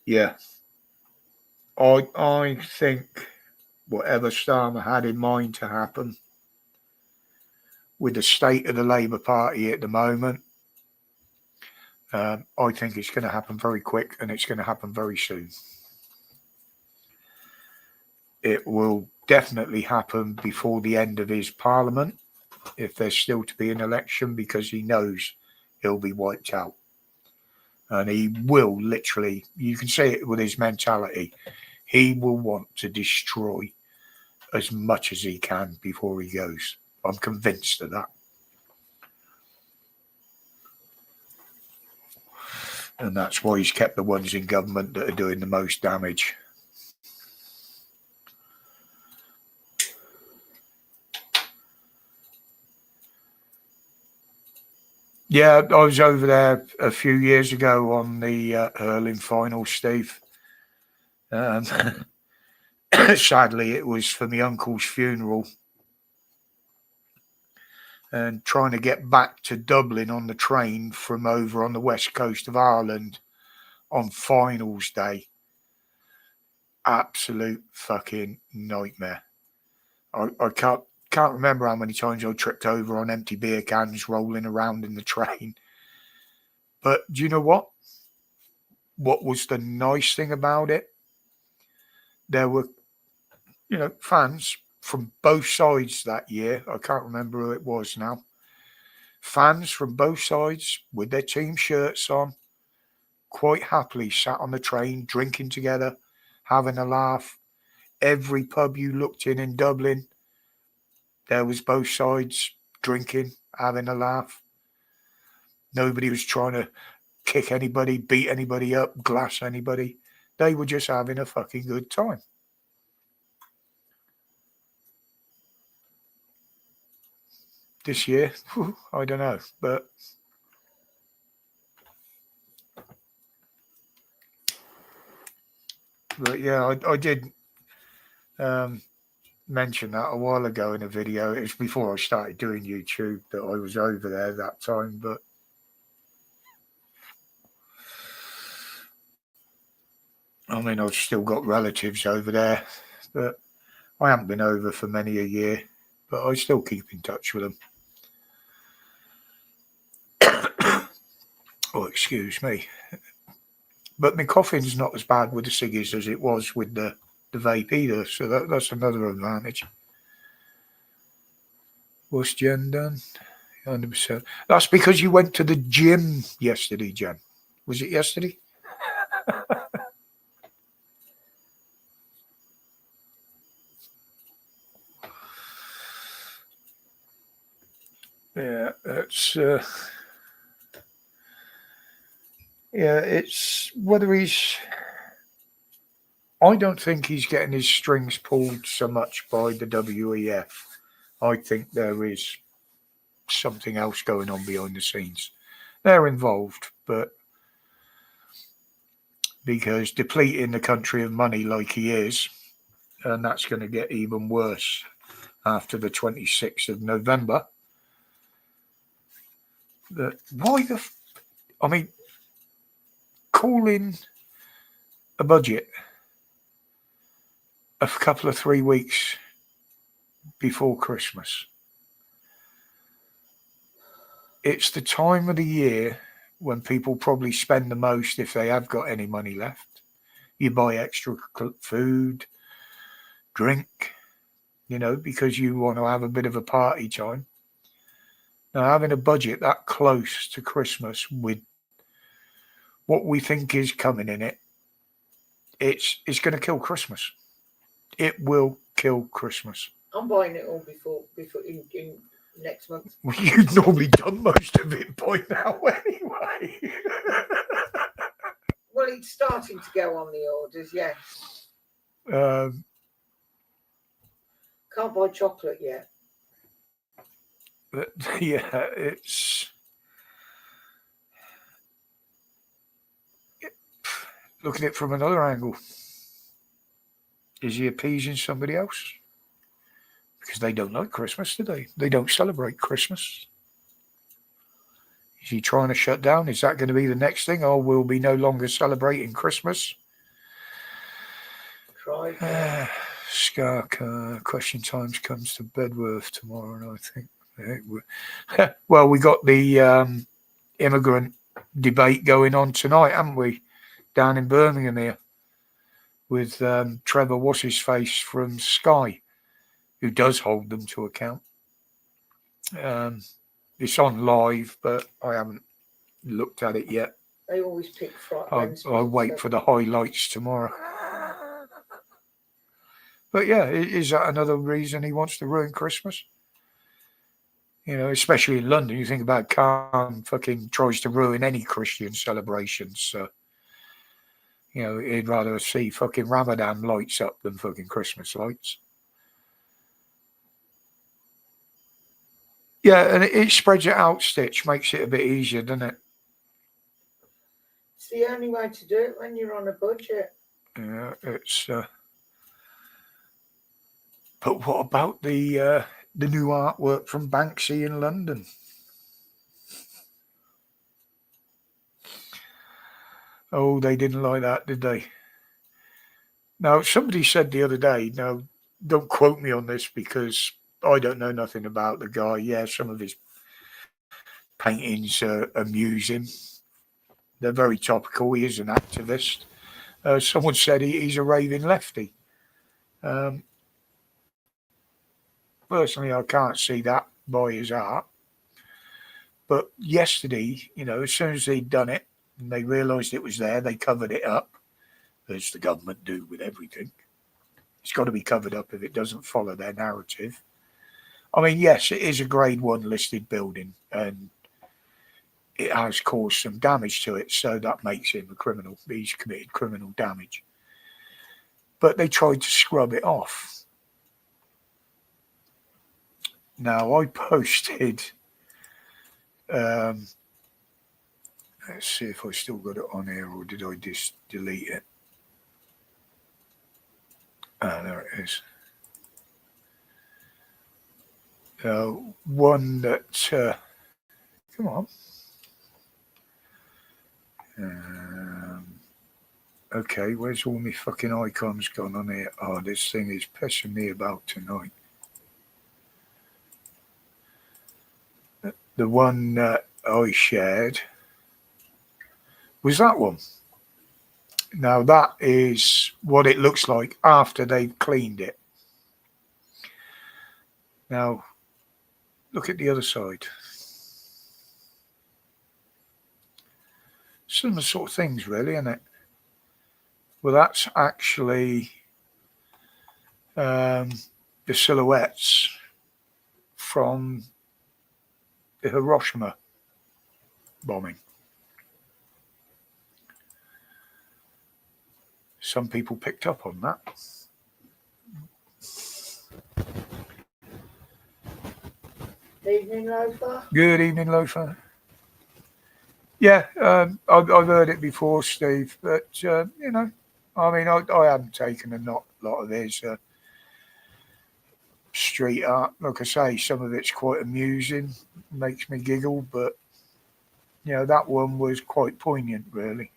yeah, I think whatever Starmer had in mind to happen with the state of the Labour Party at the moment, I think it's going to happen very quick and it's going to happen very soon. It will definitely happen before the end of his parliament, if there's still to be an election, because he knows he'll be wiped out. And he will literally, you can say it with his mentality, he will want to destroy as much as he can before he goes. I'm convinced of that. And that's why he's kept the ones in government that are doing the most damage. Yeah, I was over there a few years ago on the hurling final, Steve. Sadly, it was for my uncle's funeral. And trying to get back to Dublin on the train from over on the west coast of Ireland on finals day. Absolute fucking nightmare. I can't remember how many times I tripped over on empty beer cans rolling around in the train. But do you know what? What was the nice thing about it? There were, fans from both sides that year. I can't remember who it was now. Fans from both sides with their team shirts on, quite happily sat on the train, drinking together, having a laugh. Every pub you looked in Dublin, there was both sides drinking, having a laugh. Nobody was trying to kick anybody, beat anybody up, glass anybody. They were just having a fucking good time. This year, I don't know, but yeah, I did mention that a while ago in a video. It was before I started doing YouTube that I was over there that time, but I mean, I've still got relatives over there, but I haven't been over for many a year, but I still keep in touch with them. Oh, excuse me. But my coughing's not as bad with the ciggies as it was with the vape either, so that's another advantage. What's Jen done? 100%. That's because you went to the gym yesterday, Jen. Was it yesterday? Yeah, it's whether he's. I don't think he's getting his strings pulled so much by the WEF. I think there is something else going on behind the scenes. They're involved, but because depleting the country of money like he is, and that's going to get even worse after the 26th of November. I mean, calling a budget a couple of 3 weeks before Christmas. It's the time of the year when people probably spend the most if they have got any money left. You buy extra food, drink, because you want to have a bit of a party time. Now, having a budget that close to Christmas with what we think is coming in it, it's going to kill Christmas. It will kill Christmas. I'm buying it all before in next month. Well, you've normally done most of it by now anyway. Well, it's starting to go on the orders, yes. Can't buy chocolate yet. But yeah, it's look at it from another angle. Is he appeasing somebody else? Because they don't like Christmas, do they? They don't celebrate Christmas. Is he trying to shut down? Is that going to be the next thing? Oh, we'll be no longer celebrating Christmas. Try. Scar question times comes to Bedworth tomorrow, and I think. Well, we got the immigrant debate going on tonight, haven't we? Down in Birmingham here with Trevor What's-His-Face from Sky, who does hold them to account. It's on live, but I haven't looked at it yet. They always pick I'll wait for the highlights tomorrow. But yeah, is that another reason he wants to ruin Christmas? Especially in London, you think about Khan fucking tries to ruin any Christian celebrations. So, he'd rather see fucking Ramadan lights up than fucking Christmas lights. Yeah, and it spreads it out, Stitch, makes it a bit easier, doesn't it? It's the only way to do it when you're on a budget. Yeah, it's... But what about the new artwork from Banksy in London? Oh, they didn't like that, did they? Now, somebody said the other day, now, don't quote me on this because I don't know nothing about the guy. Yeah, some of his paintings amuse him. They're very topical. He is an activist. Someone said he's a raving lefty. Personally, I can't see that by his art. But yesterday, as soon as they'd done it and they realised it was there, they covered it up, as the government do with everything. It's got to be covered up if it doesn't follow their narrative. I mean, yes, it is a Grade 1 listed building and it has caused some damage to it, so that makes him a criminal. He's committed criminal damage. But they tried to scrub it off. Now, I posted, let's see if I still got it on here or did I just delete it? There it is. One that, come on. Okay, where's all my fucking icons gone on here? Oh, this thing is pissing me about tonight. The one that I shared was that one. Now, that is what it looks like after they've cleaned it. Now, look at the other side. Similar sort of things, really, isn't it? Well, that's actually the silhouettes from the Hiroshima bombing. Some people picked up on that. Evening, Loafer. Good evening, Loafer. Yeah, I've heard it before, Steve, but, I mean, I haven't taken a lot of his street art. Like I say, some of it's quite amusing, makes me giggle, but, that one was quite poignant, really.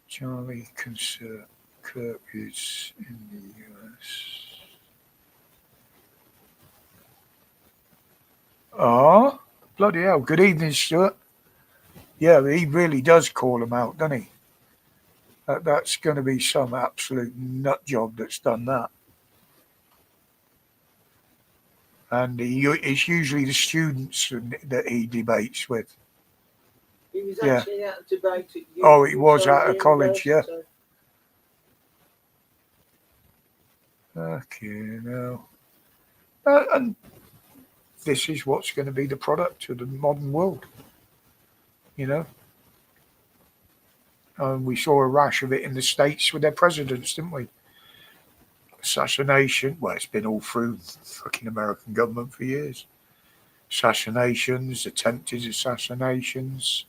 Charlie Concert Kirk is in the US. Oh, bloody hell. Good evening, Stuart. Yeah, he really does call them out, doesn't he? That's going to be some absolute nut job that's done that. And it's usually the students that he debates with. He was Yeah. actually at a debate at Oh, it was at a college, yeah. University. Okay, now. And this is what's going to be the product of the modern world, you know. We saw a rash of it in the States with their presidents, didn't we? Assassination. Well, it's been all through fucking American government for years. Assassinations, attempted assassinations.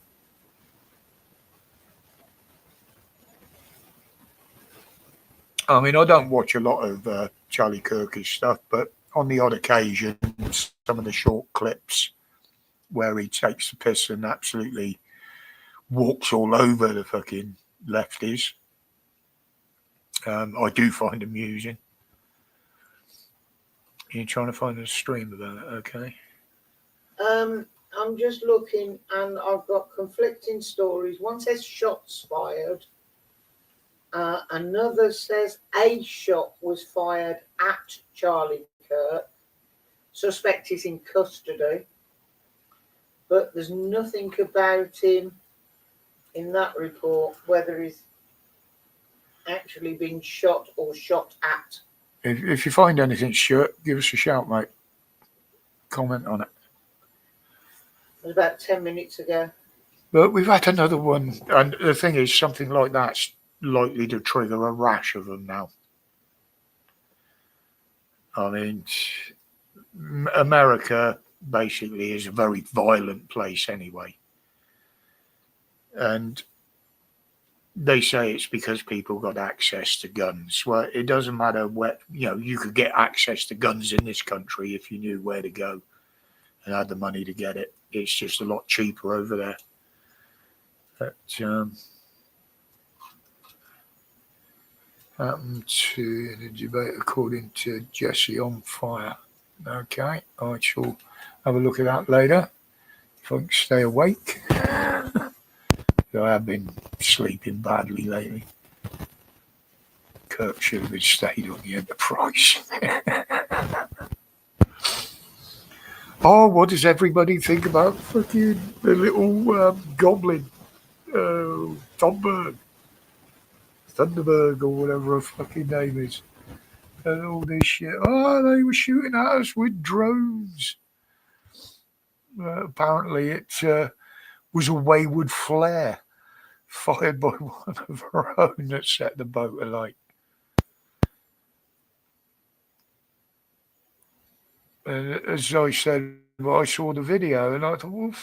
I mean, I don't watch a lot of Charlie Kirk's stuff, but on the odd occasion, some of the short clips where he takes the piss and absolutely walks all over the fucking lefties, I do find amusing. You're trying to find a stream about it, okay? I'm just looking, and I've got conflicting stories. One says shots fired. Another says a shot was fired at Charlie Kirk. Suspect is in custody, but there's nothing about him in that report, whether he's actually been shot or shot at. If you find anything, Stuart, give us a shout, mate. Comment on it. It was about 10 minutes ago. But we've had another one, and the thing is, something like that's likely to trigger a rash of them now. I mean, America basically is a very violent place anyway. And they say it's because people got access to guns. Well, it doesn't matter where, you could get access to guns in this country if you knew where to go and had the money to get it. It's just a lot cheaper over there. But happened to the debate according to Jesse on Fire. Okay, I shall have a look at that later if I can stay awake. I have been sleeping badly lately. Kirk should have stayed on the Enterprise. Oh, what does everybody think about fucking the little goblin, Thunberg, or whatever her fucking name is, and all this shit? Oh, they were shooting at us with drones. Apparently, it was a wayward flare fired by one of her own that set the boat alight. And as I said, I saw the video and I thought, well,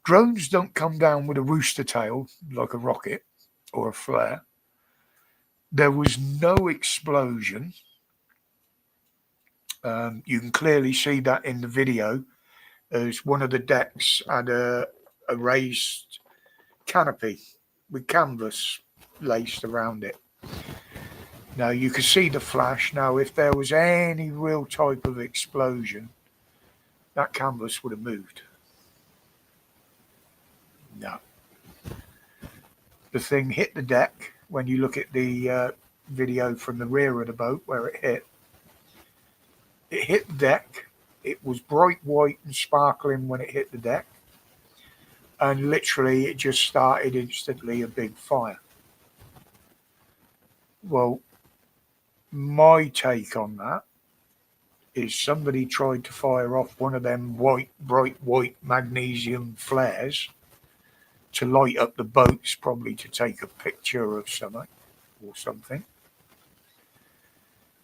drones don't come down with a rooster tail like a rocket or a flare. There was no explosion. You can clearly see that in the video, as one of the decks had a raised canopy with canvas laced around it. Now you can see the flash. Now, if there was any real type of explosion, that canvas would have moved. No. The thing hit the deck. When you look at the video from the rear of the boat where it hit the deck. It was bright white and sparkling when it hit the deck. And literally it just started instantly a big fire. Well, my take on that is somebody tried to fire off one of them bright white magnesium flares to light up the boats, probably to take a picture of something.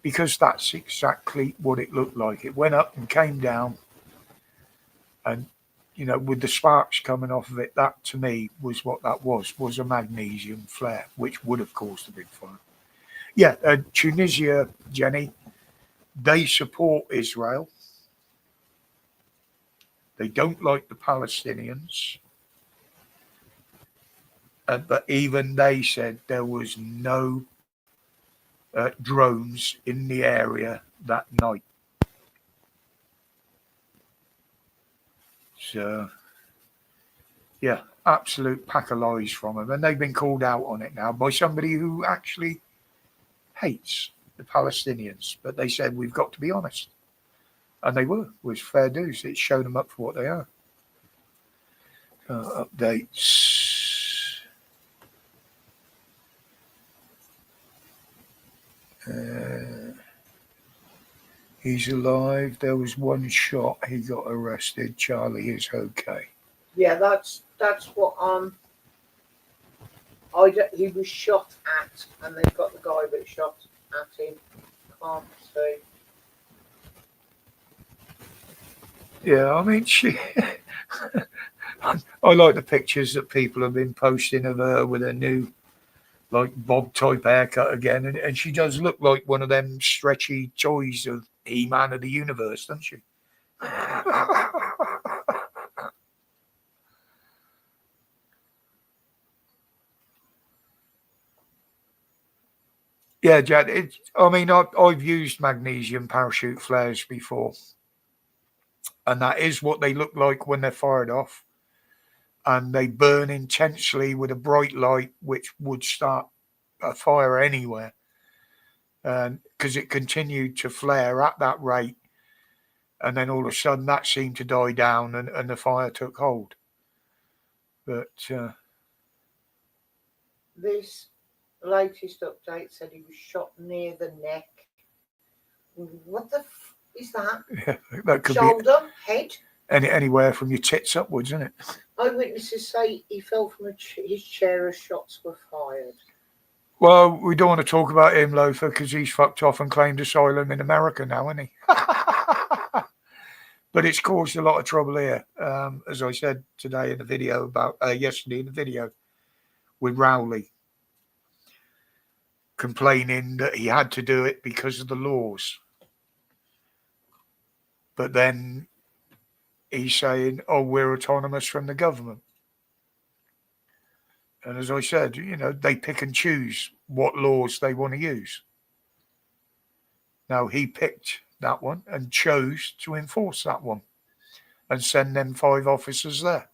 Because that's exactly what it looked like. It went up and came down, and with the sparks coming off of it, that to me was what that was a magnesium flare, which would have caused a big fire. Yeah, Tunisia, Jenny, they support Israel. They don't like the Palestinians. But even they said there was no drones in the area that night. So, yeah, absolute pack of lies from them. And they've been called out on it now by somebody who actually hates the Palestinians. But they said, we've got to be honest. And they was fair dues. It showed them up for what they are. Updates. He's alive. There was one shot. He got arrested. Charlie is okay. Yeah, that's what he was shot at, and they've got the guy that shot at him. Can't see. Yeah, I mean, I like the pictures that people have been posting of her with a new, like, bob type haircut again, and she does look like one of them stretchy toys of He-Man of the universe, doesn't she? Yeah, Jad. I mean, I've used magnesium parachute flares before, and that is what they look like when they're fired off, and they burn intensely with a bright light, which would start a fire anywhere, and because it continued to flare at that rate, and then all of a sudden that seemed to die down, and the fire took hold. But this latest update said he was shot near the neck. What the is that? yeah, that could Shoulder, head. Anywhere from your tits upwards, isn't it? Eyewitnesses say he fell from his chair as shots were fired. Well, we don't want to talk about him, Lothar, because he's fucked off and claimed asylum in America now, isn't he? But it's caused a lot of trouble here, as I said today in the video about yesterday in the video with Rowley, complaining that he had to do it because of the laws. But then he's saying, "Oh, we're autonomous from the government." And as I said, they pick and choose what laws they want to use. Now, he picked that one and chose to enforce that one and send them 5 officers there.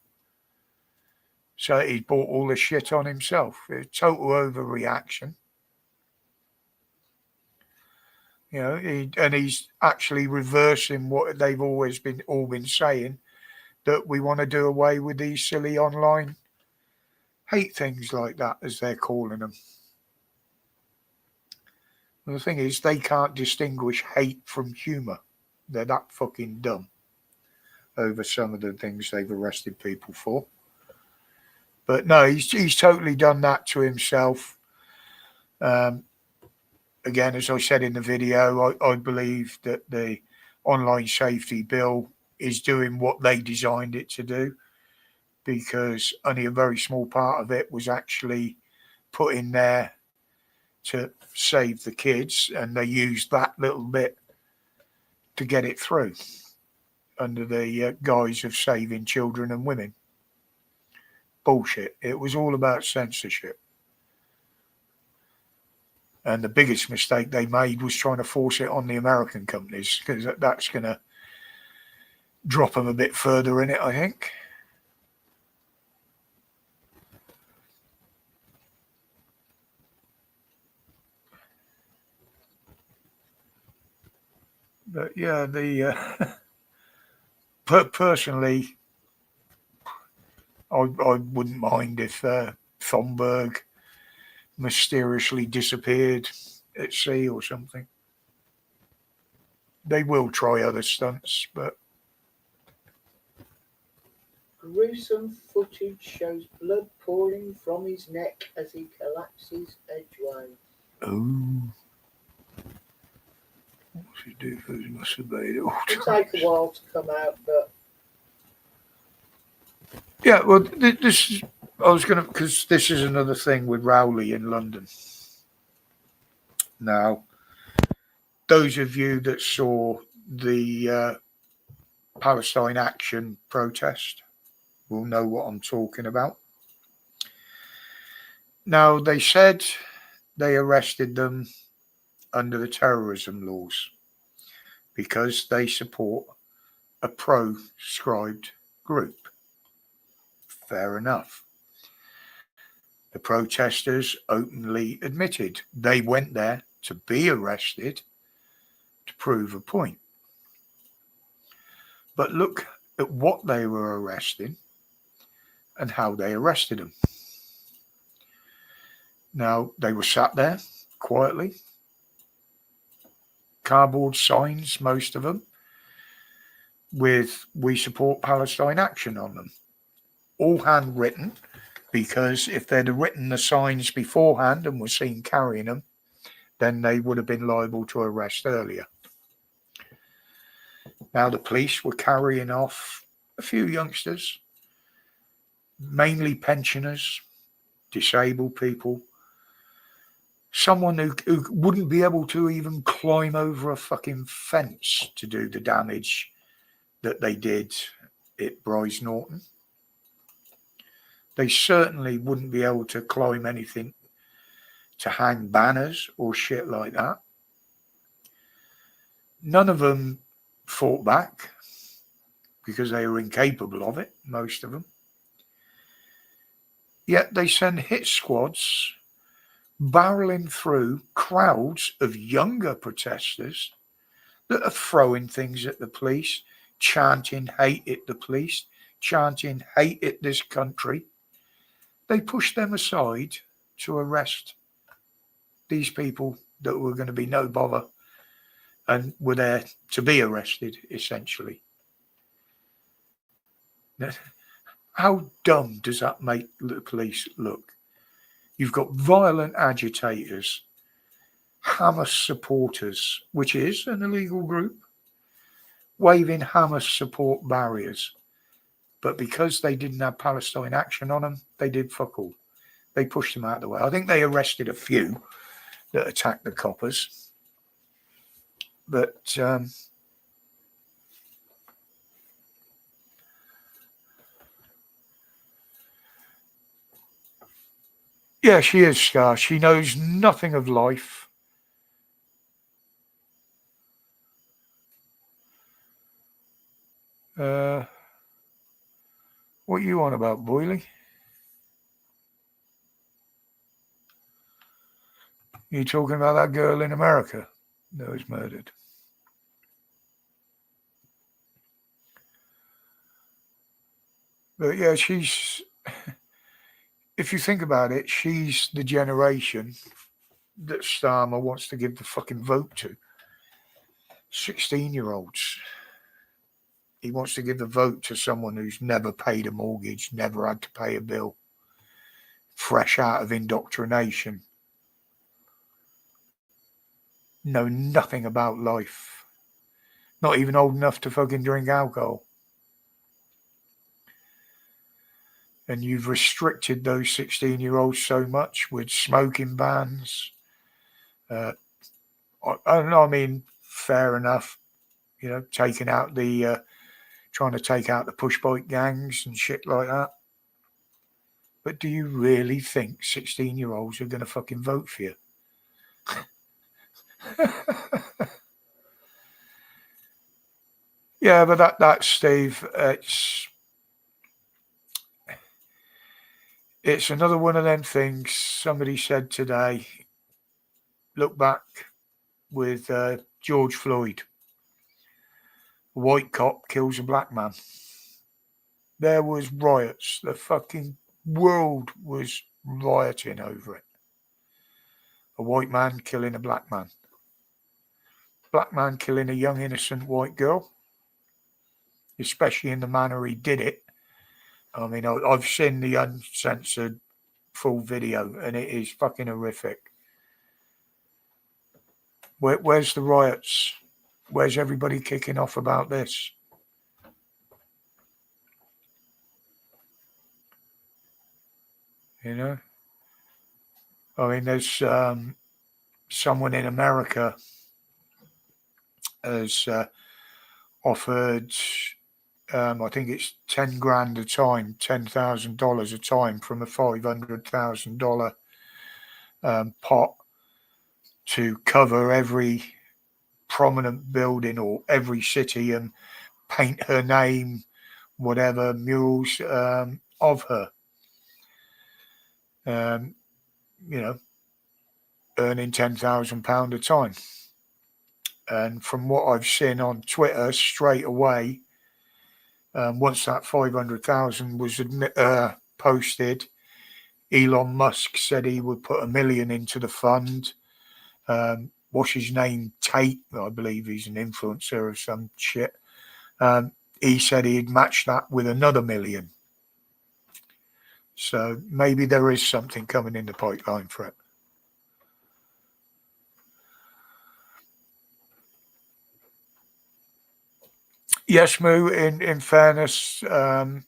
So he brought all the shit on himself. A total overreaction. And he's actually reversing what they've always all been saying, that we want to do away with these silly online hate things like that, as they're calling them. And the thing is, they can't distinguish hate from humour. They're that fucking dumb over some of the things they've arrested people for. But no, he's totally done that to himself. Again, as I said in the video, I believe that the online safety bill is doing what they designed it to do, because only a very small part of it was actually put in there to save the kids, and they used that little bit to get it through under the guise of saving children and women. Bullshit. It was all about censorship. And the biggest mistake they made was trying to force it on the American companies, because that's going to drop them a bit further in it, I think. But yeah, personally, I wouldn't mind if Thomberg mysteriously disappeared at sea or something. They will try other stunts, but Gruesome footage shows blood pouring from his neck as he collapses edgeways. oh, what's he do for his masturbate? It'll take a while to come out, but yeah, well, this I was going to, because this is another thing with Rowley in London. Now, those of you that saw the Palestine Action protest will know what I'm talking about. Now, they said they arrested them under the terrorism laws because they support a proscribed group. Fair enough. The protesters openly admitted they went there to be arrested to prove a point. But look at what they were arresting and how they arrested them. Now, they were sat there quietly, cardboard signs, most of them, with "We support Palestine" action on them, all handwritten, because if they'd have written the signs beforehand and were seen carrying them, then they would have been liable to arrest earlier. Now the police were carrying off a few youngsters, mainly pensioners, disabled people, someone who wouldn't be able to even climb over a fucking fence to do the damage that they did at Bryce Norton. They certainly wouldn't be able to climb anything to hang banners or shit like that. None of them fought back because they were incapable of it, most of them. Yet they send hit squads barreling through crowds of younger protesters that are throwing things at the police, chanting hate at the police, chanting hate at this country. They push them aside to arrest these people that were going to be no bother and were there to be arrested, essentially. How dumb does that make the police look? You've got violent agitators, Hamas supporters, which is an illegal group, waving Hamas support barriers. But because they didn't have Palestine action on them, they did fuck all. They pushed them out of the way. I think they arrested a few that attacked the coppers. But yeah, she is Scar. She knows nothing of life. What you on about, Boyley? You talking about that girl in America that was murdered? But yeah, she's, if you think about it, she's the generation that Starmer wants to give the fucking vote to. 16-year-olds. He wants to give the vote to someone who's never paid a mortgage, never had to pay a bill, fresh out of indoctrination, know nothing about life, not even old enough to fucking drink alcohol. And you've restricted those 16-year-olds so much with smoking bans. I don't know, I mean, fair enough, you know, taking out the, trying to take out the push bike gangs and shit like that. But do you really think 16-year-olds are going to fucking vote for you? Yeah, but that's Steve. It's another one of them things. Somebody said today, look back with George Floyd. A white cop kills a black man. There was riots. The fucking world was rioting over it. A white man killing a black man. Black man killing a young innocent white girl. Especially in the manner he did it. I mean, I've seen the uncensored full video and it is fucking horrific. Where's the riots? Where's everybody kicking off about this? You know? I mean, there's someone in America has offered, I think it's 10 grand a time, $10,000 a time from a $500,000 pot to cover every prominent building or every city and paint her name, whatever, murals of her. You know, earning £10,000 a time. And from what I've seen on Twitter, straight away, Once that 500,000 was posted, Elon Musk said he would put $1 million into the fund. What's his name? Tate, I believe he's an influencer of some shit. He said he'd match that with another $1 million. So maybe there is something coming in the pipeline for it. Yes, Moo, in fairness, the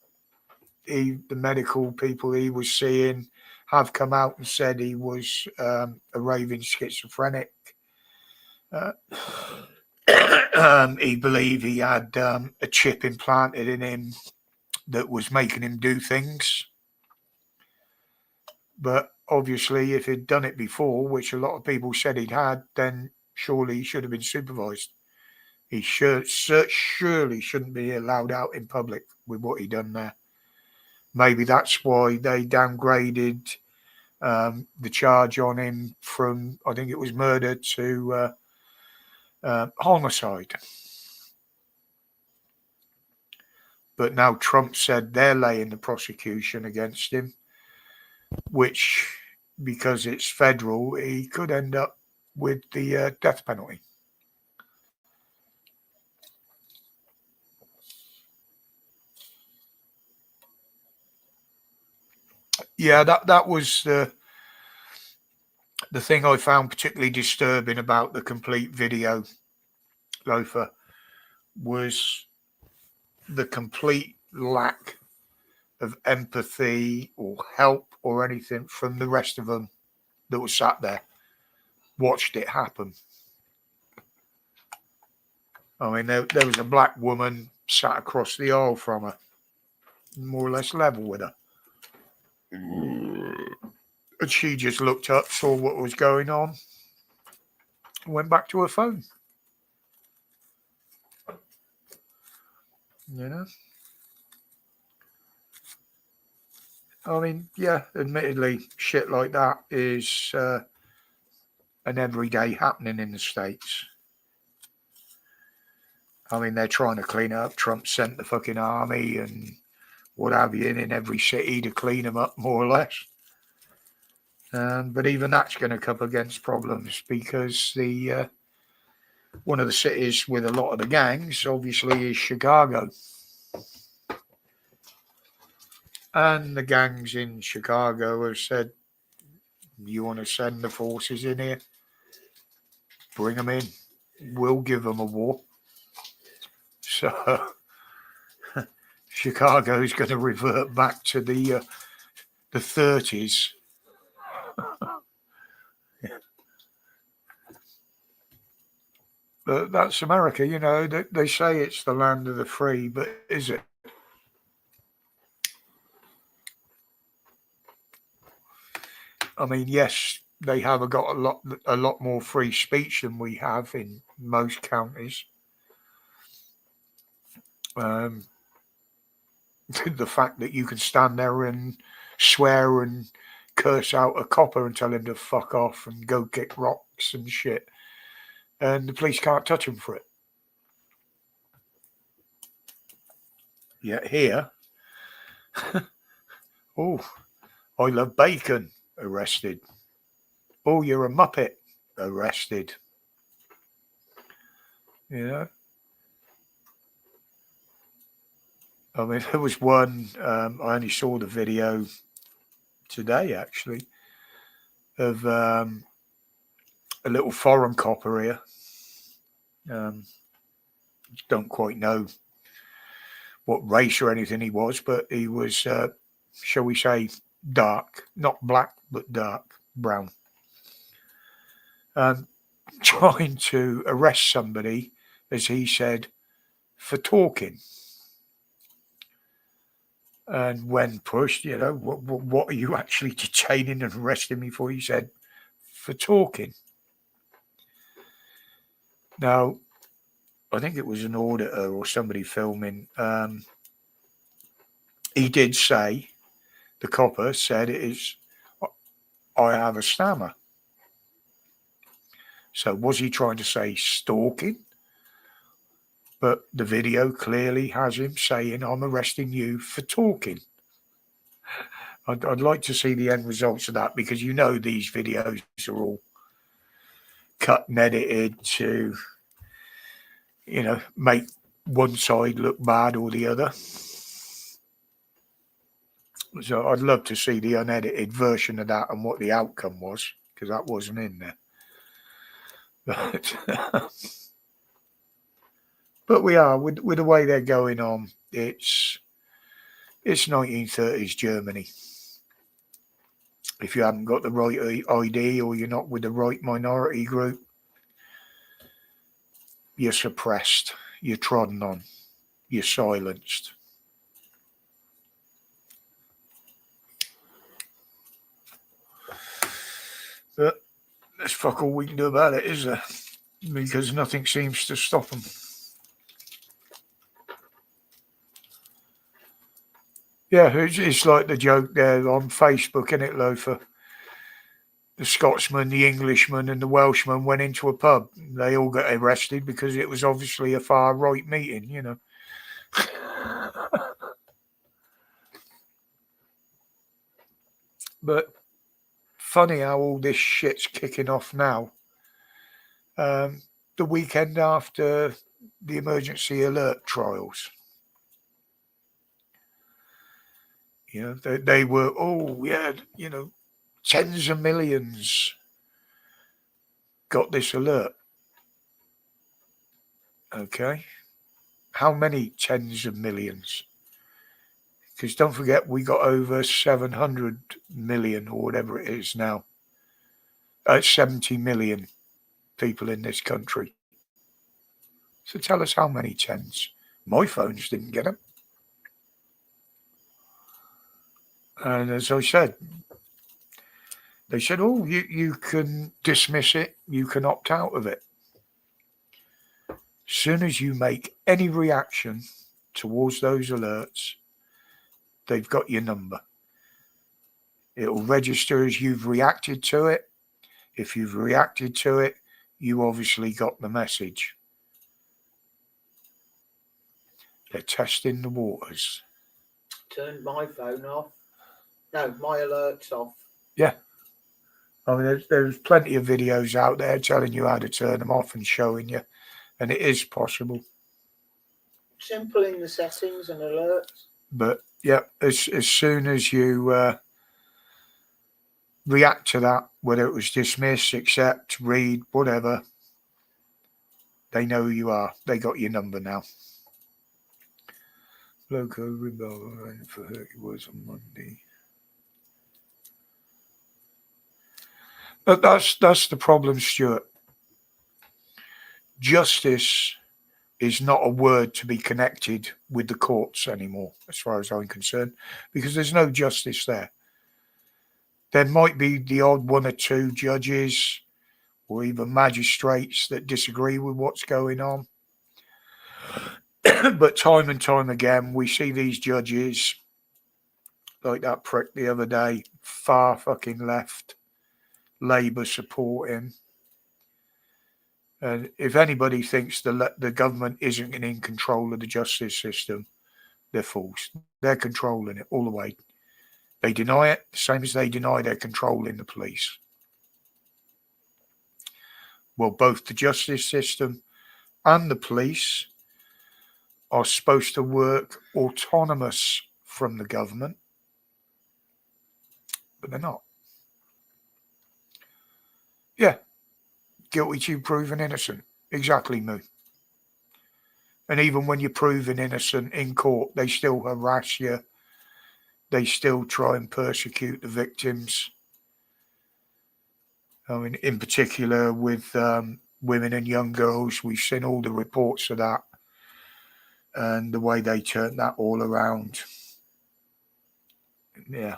medical people he was seeing have come out and said he was a raving schizophrenic. He believed he had a chip implanted in him that was making him do things. But obviously, if he'd done it before, which a lot of people said he'd had, then surely he should have been supervised. He surely shouldn't be allowed out in public with what he done there. Maybe that's why they downgraded the charge on him from, I think it was murder to homicide. But now Trump said they're laying the prosecution against him, which, because it's federal, he could end up with the death penalty. Yeah, that was the thing I found particularly disturbing about the complete video, Loafer, was the complete lack of empathy or help or anything from the rest of them that was sat there, watched it happen. I mean, there was a black woman sat across the aisle from her, more or less level with her. And she just looked up, saw what was going on, and went back to her phone. You know? I mean, yeah, admittedly, shit like that is an everyday happening in the States. I mean, they're trying to clean up. Trump sent the fucking army and what have you in every city to clean them up, more or less. But even that's going to come against problems because the one of the cities with a lot of the gangs, obviously, is Chicago. And the gangs in Chicago have said, you want to send the forces in here? Bring them in. We'll give them a war. So Chicago is going to revert back to the 30s. But that's America, you know. They say it's the land of the free, but is it? I mean, yes, they have got a lot more free speech than we have in most counties. The fact that you can stand there and swear and curse out a copper and tell him to fuck off and go kick rocks and shit, and the police can't touch him for it. Yet here, oh, I love bacon, arrested. Oh, you're a muppet, arrested. You know? I mean, there was one, I only saw the video today, actually, of a little foreign copper here. Don't quite know what race or anything he was, but he was, shall we say, dark. Not black, but dark, brown. Trying to arrest somebody, as he said, for talking. And when pushed, you know, what are you actually detaining and arresting me for? He said, for talking. Now, I think it was an auditor or somebody filming. He did say, the copper said, it is, I have a stammer. So was he trying to say stalking? But the video clearly has him saying, I'm arresting you for talking. I'd like to see the end results of that, because you know these videos are all cut and edited to, make one side look bad or the other. So I'd love to see the unedited version of that and what the outcome was, because that wasn't in there. But we are, with the way they're going on, it's 1930s Germany. If you haven't got the right ID or you're not with the right minority group, you're suppressed, you're trodden on, you're silenced. But that's fuck all we can do about it, is there? Because nothing seems to stop them. Yeah, it's like the joke there on Facebook, isn't it, Loafer? The Scotsman, the Englishman, and the Welshman went into a pub. They all got arrested because it was obviously a far right meeting, But funny how all this shit's kicking off now. The weekend after the emergency alert trials. They were, tens of millions got this alert. Okay. How many tens of millions? Because don't forget, we got over 700 million or whatever it is now. 70 million people in this country. So tell us how many tens. My phones didn't get them. And as I said, they said, oh, you can dismiss it. You can opt out of it. As soon as you make any reaction towards those alerts, they've got your number. It'll register as you've reacted to it. If you've reacted to it, you obviously got the message. They're testing the waters. Turned my phone off. No, my alerts off. Yeah. I mean, there's plenty of videos out there telling you how to turn them off and showing you. And it is possible. Simple in the settings and alerts. But, yeah, as soon as you react to that, whether it was dismiss, accept, read, whatever, they know who you are. They got your number now. Local rebel for her, it was on Monday. But that's the problem, Stuart. Justice is not a word to be connected with the courts anymore, as far as I'm concerned, because there's no justice there. There might be the odd one or two judges or even magistrates that disagree with what's going on. But time and time again, we see these judges, like that prick the other day, far fucking left, Labour supporting. And if anybody thinks the government isn't in control of the justice system, they're fools. They're controlling it all the way. They deny it, the same as they deny they're controlling the police. Well, both the justice system and the police are supposed to work autonomous from the government, but they're not. Yeah, guilty till proven innocent. Exactly, Moo. And even when you're proven innocent in court, they still harass you. They still try and persecute the victims. I mean, in particular with women and young girls, we've seen all the reports of that and the way they turned that all around. Yeah.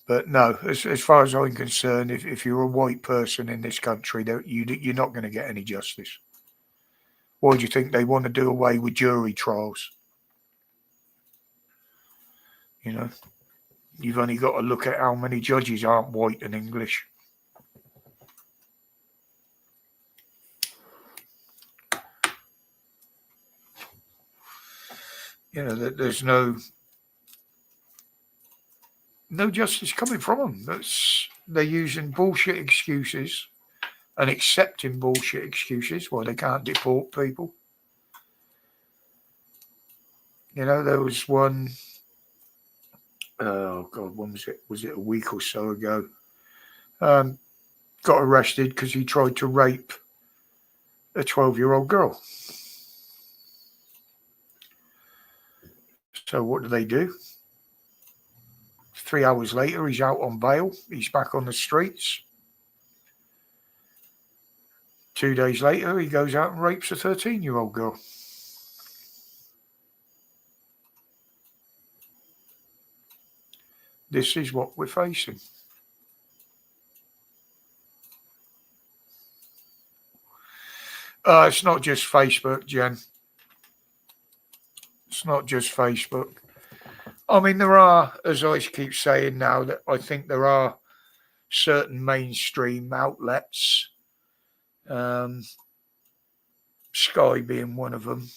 But no, as far as I'm concerned, if you're a white person in this country, you're not going to get any justice. Why do you think they want to do away with jury trials? You've only got to look at how many judges aren't white and English. there's no justice coming from them. They're using bullshit excuses and accepting bullshit excuses why they can't deport people. There was one, oh God, when was it? Was it a week or so ago? Got arrested because he tried to rape a 12-year-old girl. So what do? 3 hours later, he's out on bail. He's back on the streets. 2 days later, he goes out and rapes a 13-year-old girl. This is what we're facing. It's not just Facebook, Jen. It's not just Facebook. I mean, there are, as I keep saying now, that I think there are certain mainstream outlets, Sky being one of them,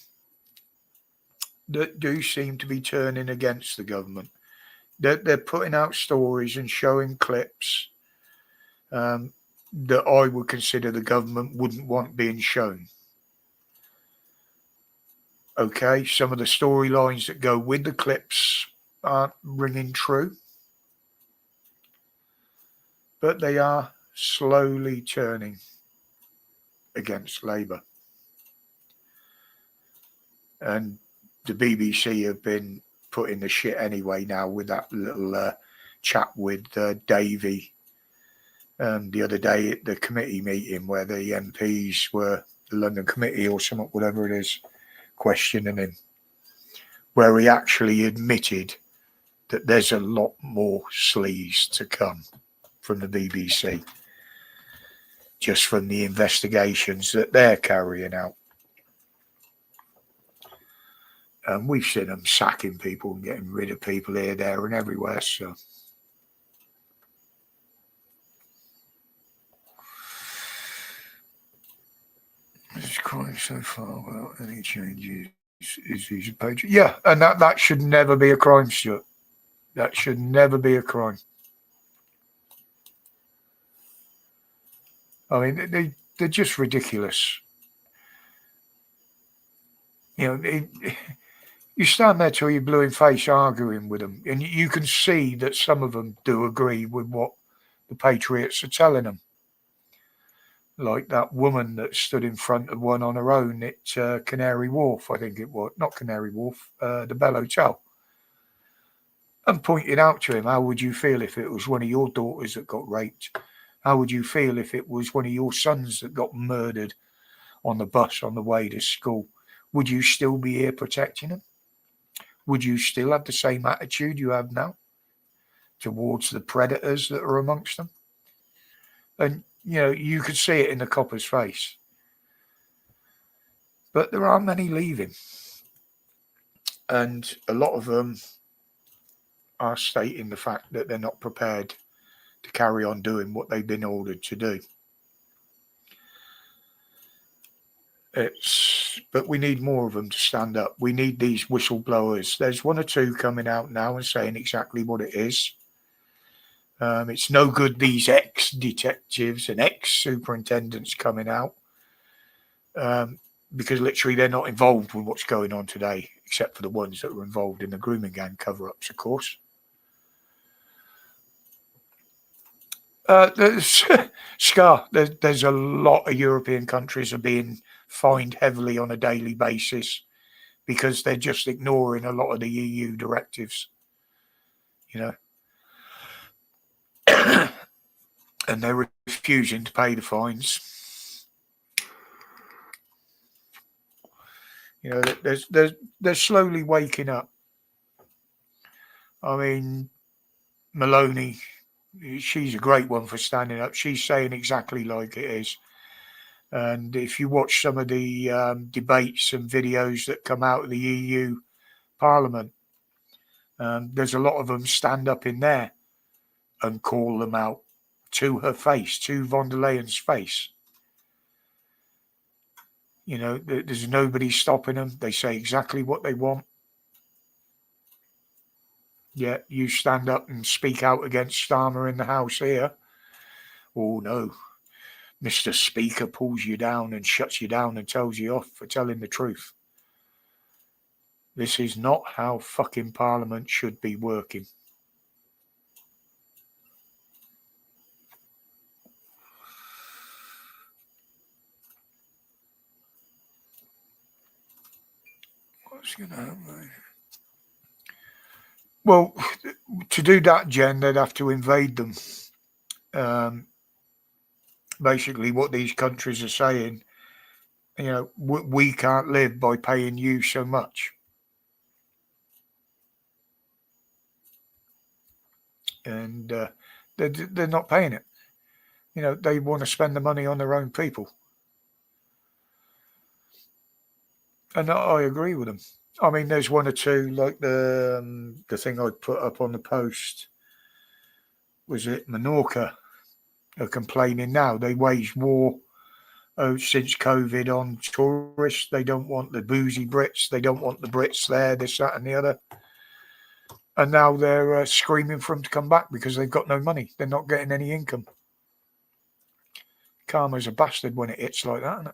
that do seem to be turning against the government. They're putting out stories and showing clips that I would consider the government wouldn't want being shown. Okay, some of the storylines that go with the clips aren't ringing true, but they are slowly turning against Labour. And the BBC have been putting the shit anyway now with that little chat with Davey the other day at the committee meeting where the MPs were, the London Committee or something, whatever it is, questioning him, where he actually admitted that there's a lot more sleaze to come from the BBC, just from the investigations that they're carrying out. And we've seen them sacking people and getting rid of people here, there and everywhere. So it's crime so far without any changes is he's a patriot. Yeah, and that should never be a crime, Stuart. That should never be a crime. I mean, they're just ridiculous. You stand there till you're blue in face arguing with them, and you can see that some of them do agree with what the patriots are telling them. Like that woman that stood in front of one on her own at Canary Wharf, I think it was. Not Canary Wharf, the Bell Hotel. And pointed out to him, how would you feel if it was one of your daughters that got raped? How would you feel if it was one of your sons that got murdered on the bus on the way to school? Would you still be here protecting them? Would you still have the same attitude you have now towards the predators that are amongst them? And, you could see it in the copper's face. But there are many leaving. And a lot of them are stating the fact that they're not prepared to carry on doing what they've been ordered to do. But we need more of them to stand up. We need these whistleblowers. There's one or two coming out now and saying exactly what it is. It's no good these ex-detectives and ex-superintendents coming out because literally they're not involved with what's going on today, except for the ones that were involved in the grooming gang cover-ups, of course. Scar, there's a lot of European countries are being fined heavily on a daily basis because they're just ignoring a lot of the EU directives, and they're refusing to pay the fines. They're slowly waking up. I mean, Maloney, she's a great one for standing up. She's saying exactly like it is. And if you watch some of the debates and videos that come out of the EU Parliament, there's a lot of them stand up in there and call them out to her face, to von der Leyen's face. There's nobody stopping them. They say exactly what they want. Yeah, you stand up and speak out against Starmer in the House here. Oh no, Mr. Speaker pulls you down and shuts you down and tells you off for telling the truth. This is not how fucking Parliament should be working. What's going to happen? Well, to do that, Jen, they'd have to invade them. Basically, what these countries are saying, we can't live by paying you so much. And they're not paying it. They want to spend the money on their own people. And I agree with them. I mean, there's one or two, like the thing I put up on the post, was it Menorca, are complaining now. They wage war since COVID on tourists. They don't want the boozy Brits. They don't want the Brits there, this, that and the other. And now they're screaming for them to come back because they've got no money. They're not getting any income. Karma's a bastard when it hits like that, isn't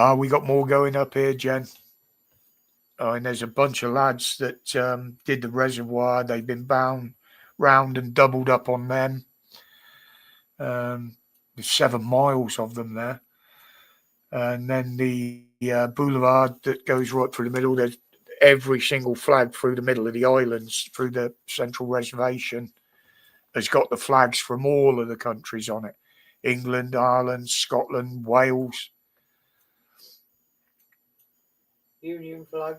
it? We got more going up here, Jen. And there's a bunch of lads that did the reservoir. They've been bound round and doubled up on them. There's 7 miles of them there. And then the boulevard that goes right through the middle. There's every single flag through the middle of the islands, through the central reservation, has got the flags from all of the countries on it. England, Ireland, Scotland, Wales. Union flag.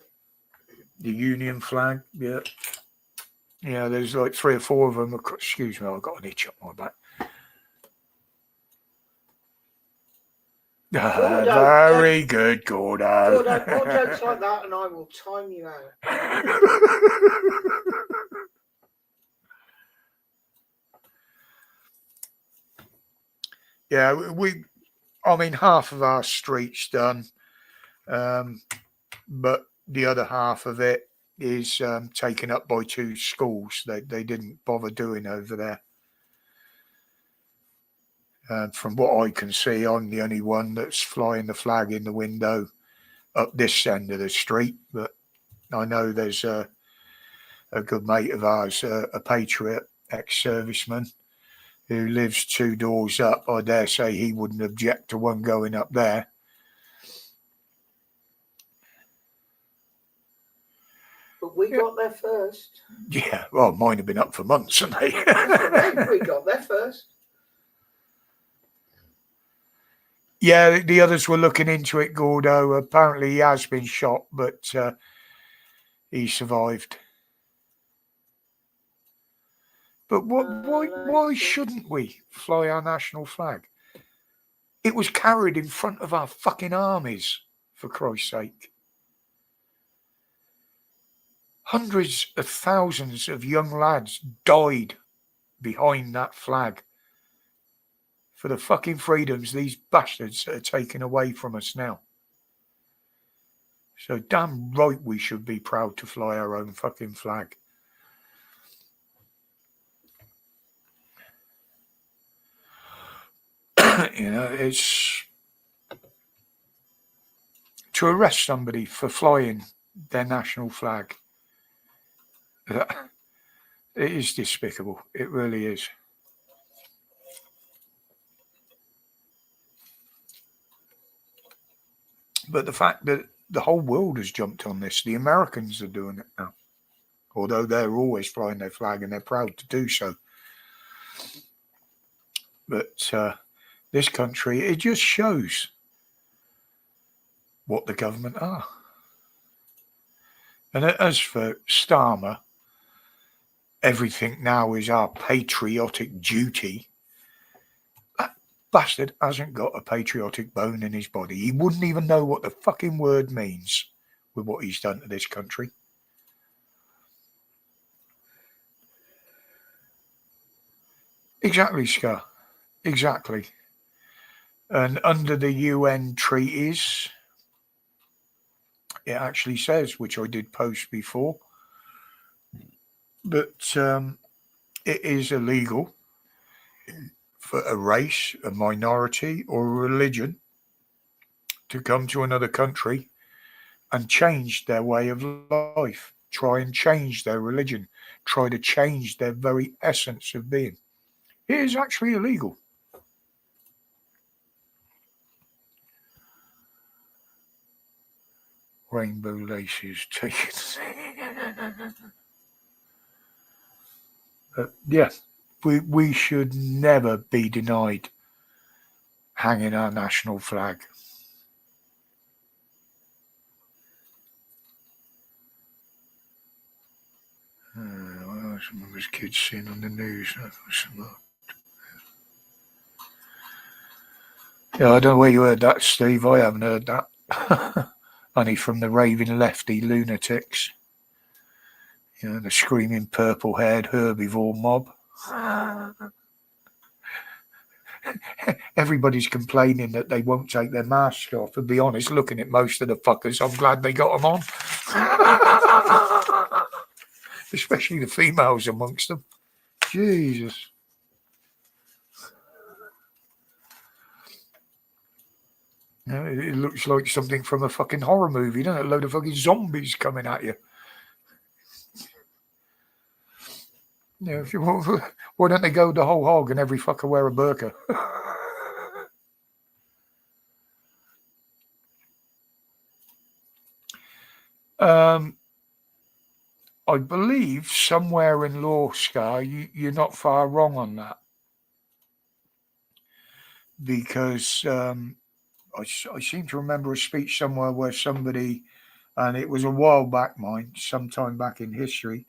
The Union flag, yeah. Yeah, there's like 3 or 4 of them. Excuse me, I've got an itch up my back. Very good, Gordo. Gordo, more jokes like that and I will time you out. Yeah, I mean, half of our street's done, but the other half of it is taken up by 2 schools. They didn't bother doing over there. From what I can see, I'm the only one that's flying the flag in the window up this end of the street. But I know there's a good mate of ours, a patriot, ex-serviceman, who lives 2 doors up. I dare say he wouldn't object to one going up there. But we got there first. Yeah, well, mine have been up for months, haven't they? We got there first. Yeah, the others were looking into it, Gordo. Apparently he has been shot, but he survived. But why shouldn't we fly our national flag? It was carried in front of our fucking armies, for Christ's sake. Hundreds of thousands of young lads died behind that flag for the fucking freedoms these bastards are taking away from us now. So damn right we should be proud to fly our own fucking flag. It's to arrest somebody for flying their national flag. It is despicable. It really is. But the fact that the whole world has jumped on this, the Americans are doing it now. Although they're always flying their flag and they're proud to do so. But this country, it just shows what the government are. And as for Starmer, everything now is our patriotic duty. That bastard hasn't got a patriotic bone in his body. He wouldn't even know what the fucking word means with what he's done to this country. Exactly, Scar. Exactly. And under the UN treaties, it actually says, which I did post before, that it is illegal for a race, a minority, or a religion to come to another country and change their way of life, try and change their religion, try to change their very essence of being. It is actually illegal. Rainbow laces taken. Yeah, we should never be denied hanging our national flag. Some of his kids seen on the news. Yeah, I don't know where you heard that, Steve. I haven't heard that. Only from the raving lefty lunatics. You know, the screaming purple-haired herbivore mob. Everybody's complaining that they won't take their masks off. To be honest, looking at most of the fuckers, I'm glad they got them on. Especially the females amongst them. Jesus. You know, it looks like something from a fucking horror movie, doesn't it? A load of fucking zombies coming at you. Yeah, if you want, why don't they go the whole hog and every fucker wear a burqa? I believe somewhere in Law Scar, you're not far wrong on that. Because I seem to remember a speech somewhere where somebody, and it was a while back, sometime back in history,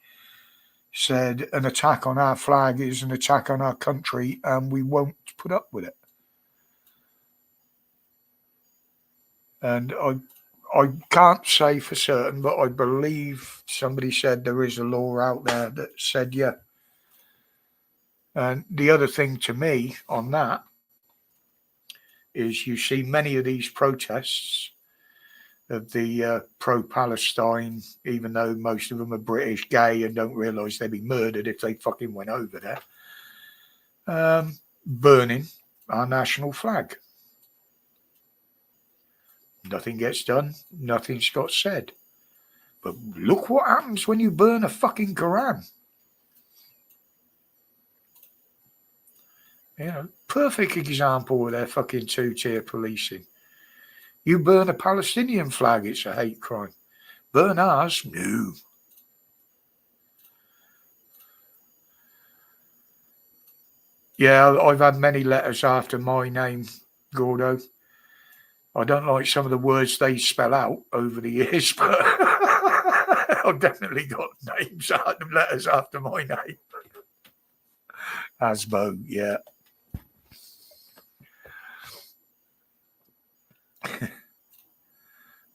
said an attack on our flag is an attack on our country and we won't put up with it. And I can't say for certain, but I believe somebody said there is a law out there that said, yeah. And the other thing to me on that is you see many of these protests of the pro-Palestine, even though most of them are British, gay, and don't realise they'd be murdered if they fucking went over there, burning our national flag. Nothing gets done. Nothing's got said. But look what happens when you burn a fucking Quran. You know, perfect example of their fucking two-tier policing. You burn a Palestinian flag, it's a hate crime. Burn ours? No. Yeah, I've had many letters after my name, Gordo. I don't like some of the words they spell out over the years, but I've definitely got letters after my name. Asbo, yeah.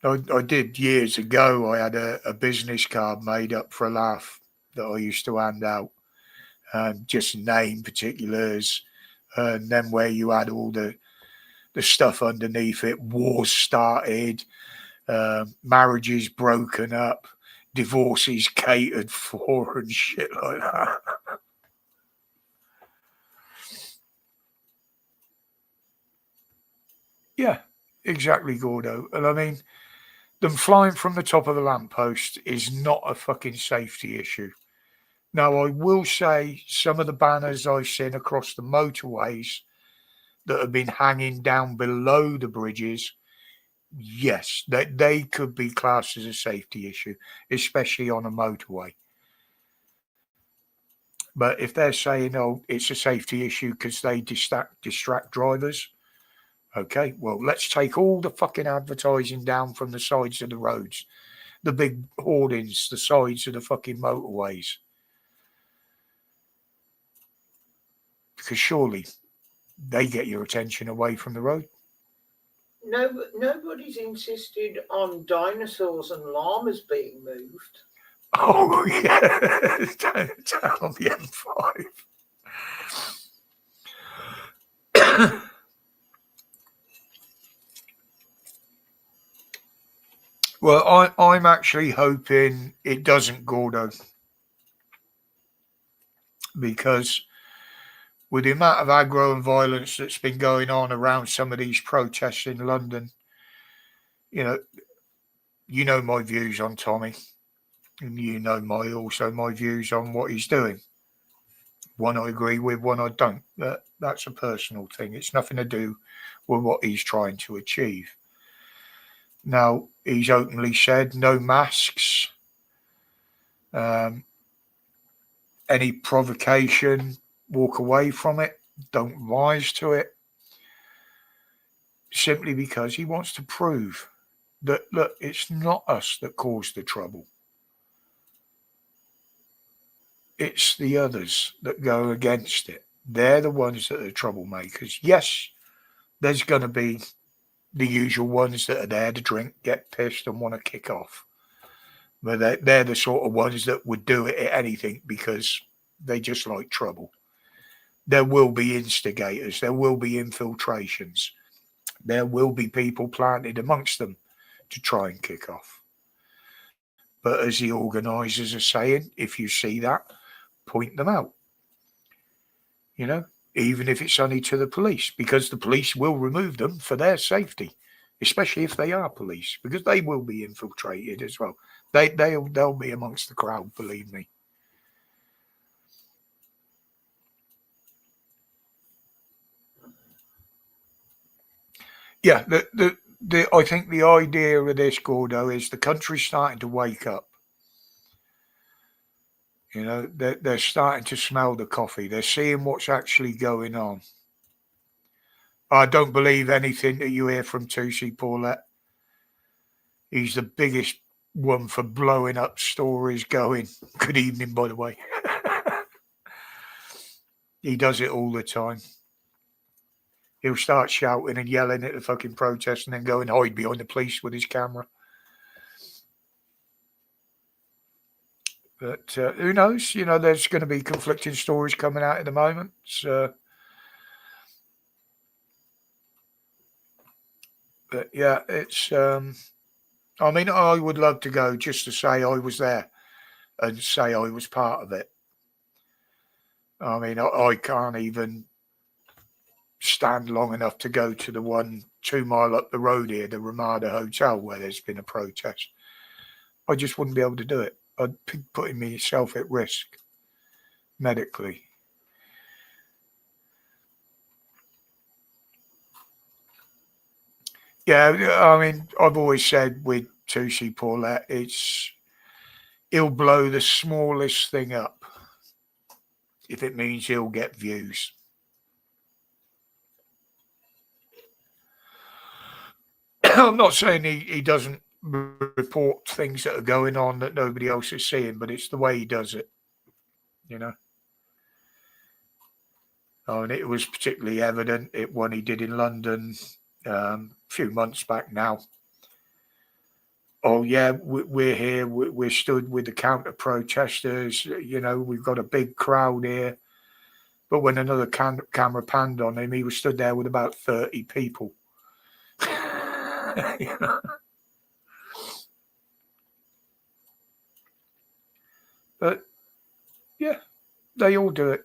I did years ago. I had a business card made up for a laugh that I used to hand out, just name particulars, and then where you had all the stuff underneath it. Wars started, marriages broken up, divorces catered for, and shit like that. Yeah, exactly, Gordo. And I mean, them flying from the top of the lamppost is not a fucking safety issue. Now, I will say some of the banners I've seen across the motorways that have been hanging down below the bridges, yes, they could be classed as a safety issue, especially on a motorway. But if they're saying, oh, it's a safety issue because they distract drivers, okay, well, let's take all the fucking advertising down from the sides of the roads, the big hoardings, the sides of the fucking motorways. Because surely they get your attention away from the road. No, nobody's insisted on dinosaurs and llamas being moved. Oh, yeah, down on the M5. Well, I'm actually hoping it doesn't, Gordo, because with the amount of aggro and violence that's been going on around some of these protests in London, you know my views on Tommy, and you know my views on what he's doing. One I agree with, one I don't. That's a personal thing. It's nothing to do with what he's trying to achieve. Now, he's openly said no masks. Any provocation, walk away from it. Don't rise to it. Simply because he wants to prove that, look, it's not us that caused the trouble. It's the others that go against it. They're the ones that are troublemakers. Yes, there's going to be the usual ones that are there to drink, get pissed, and want to kick off. But they're the sort of ones that would do it at anything because they just like trouble. There will be instigators. There will be infiltrations. There will be people planted amongst them to try and kick off. But as the organisers are saying, if you see that, point them out. Even if it's only to the police, because the police will remove them for their safety, especially if they are police, because they will be infiltrated as well. They'll be amongst the crowd, believe me. Yeah, I think the idea of this, Gordo, is the country's starting to wake up. They're starting to smell the coffee. They're seeing what's actually going on. I don't believe anything that you hear from Tusi Paulette. He's the biggest one for blowing up stories going. Good evening, by the way. He does it all the time. He'll start shouting and yelling at the fucking protest and then go and hide behind the police with his camera. But who knows? There's going to be conflicting stories coming out at the moment. But yeah, it's. I mean, I would love to go just to say I was there and say I was part of it. I mean, I can't even stand long enough to go to the one 2 mile up the road here, the Ramada Hotel, where there's been a protest. I just wouldn't be able to do it. I'd be putting myself at risk medically. Yeah, I mean, I've always said with Tusi Paulette, he'll blow the smallest thing up if it means he'll get views. I'm not saying he doesn't report things that are going on that nobody else is seeing, but it's the way he does it, and it was particularly evident when he did in London a few months back now. Oh yeah, we're here. We're stood with the counter protesters. We've got a big crowd here. But when another camera panned on him, he was stood there with about 30 people. But yeah, they all do it.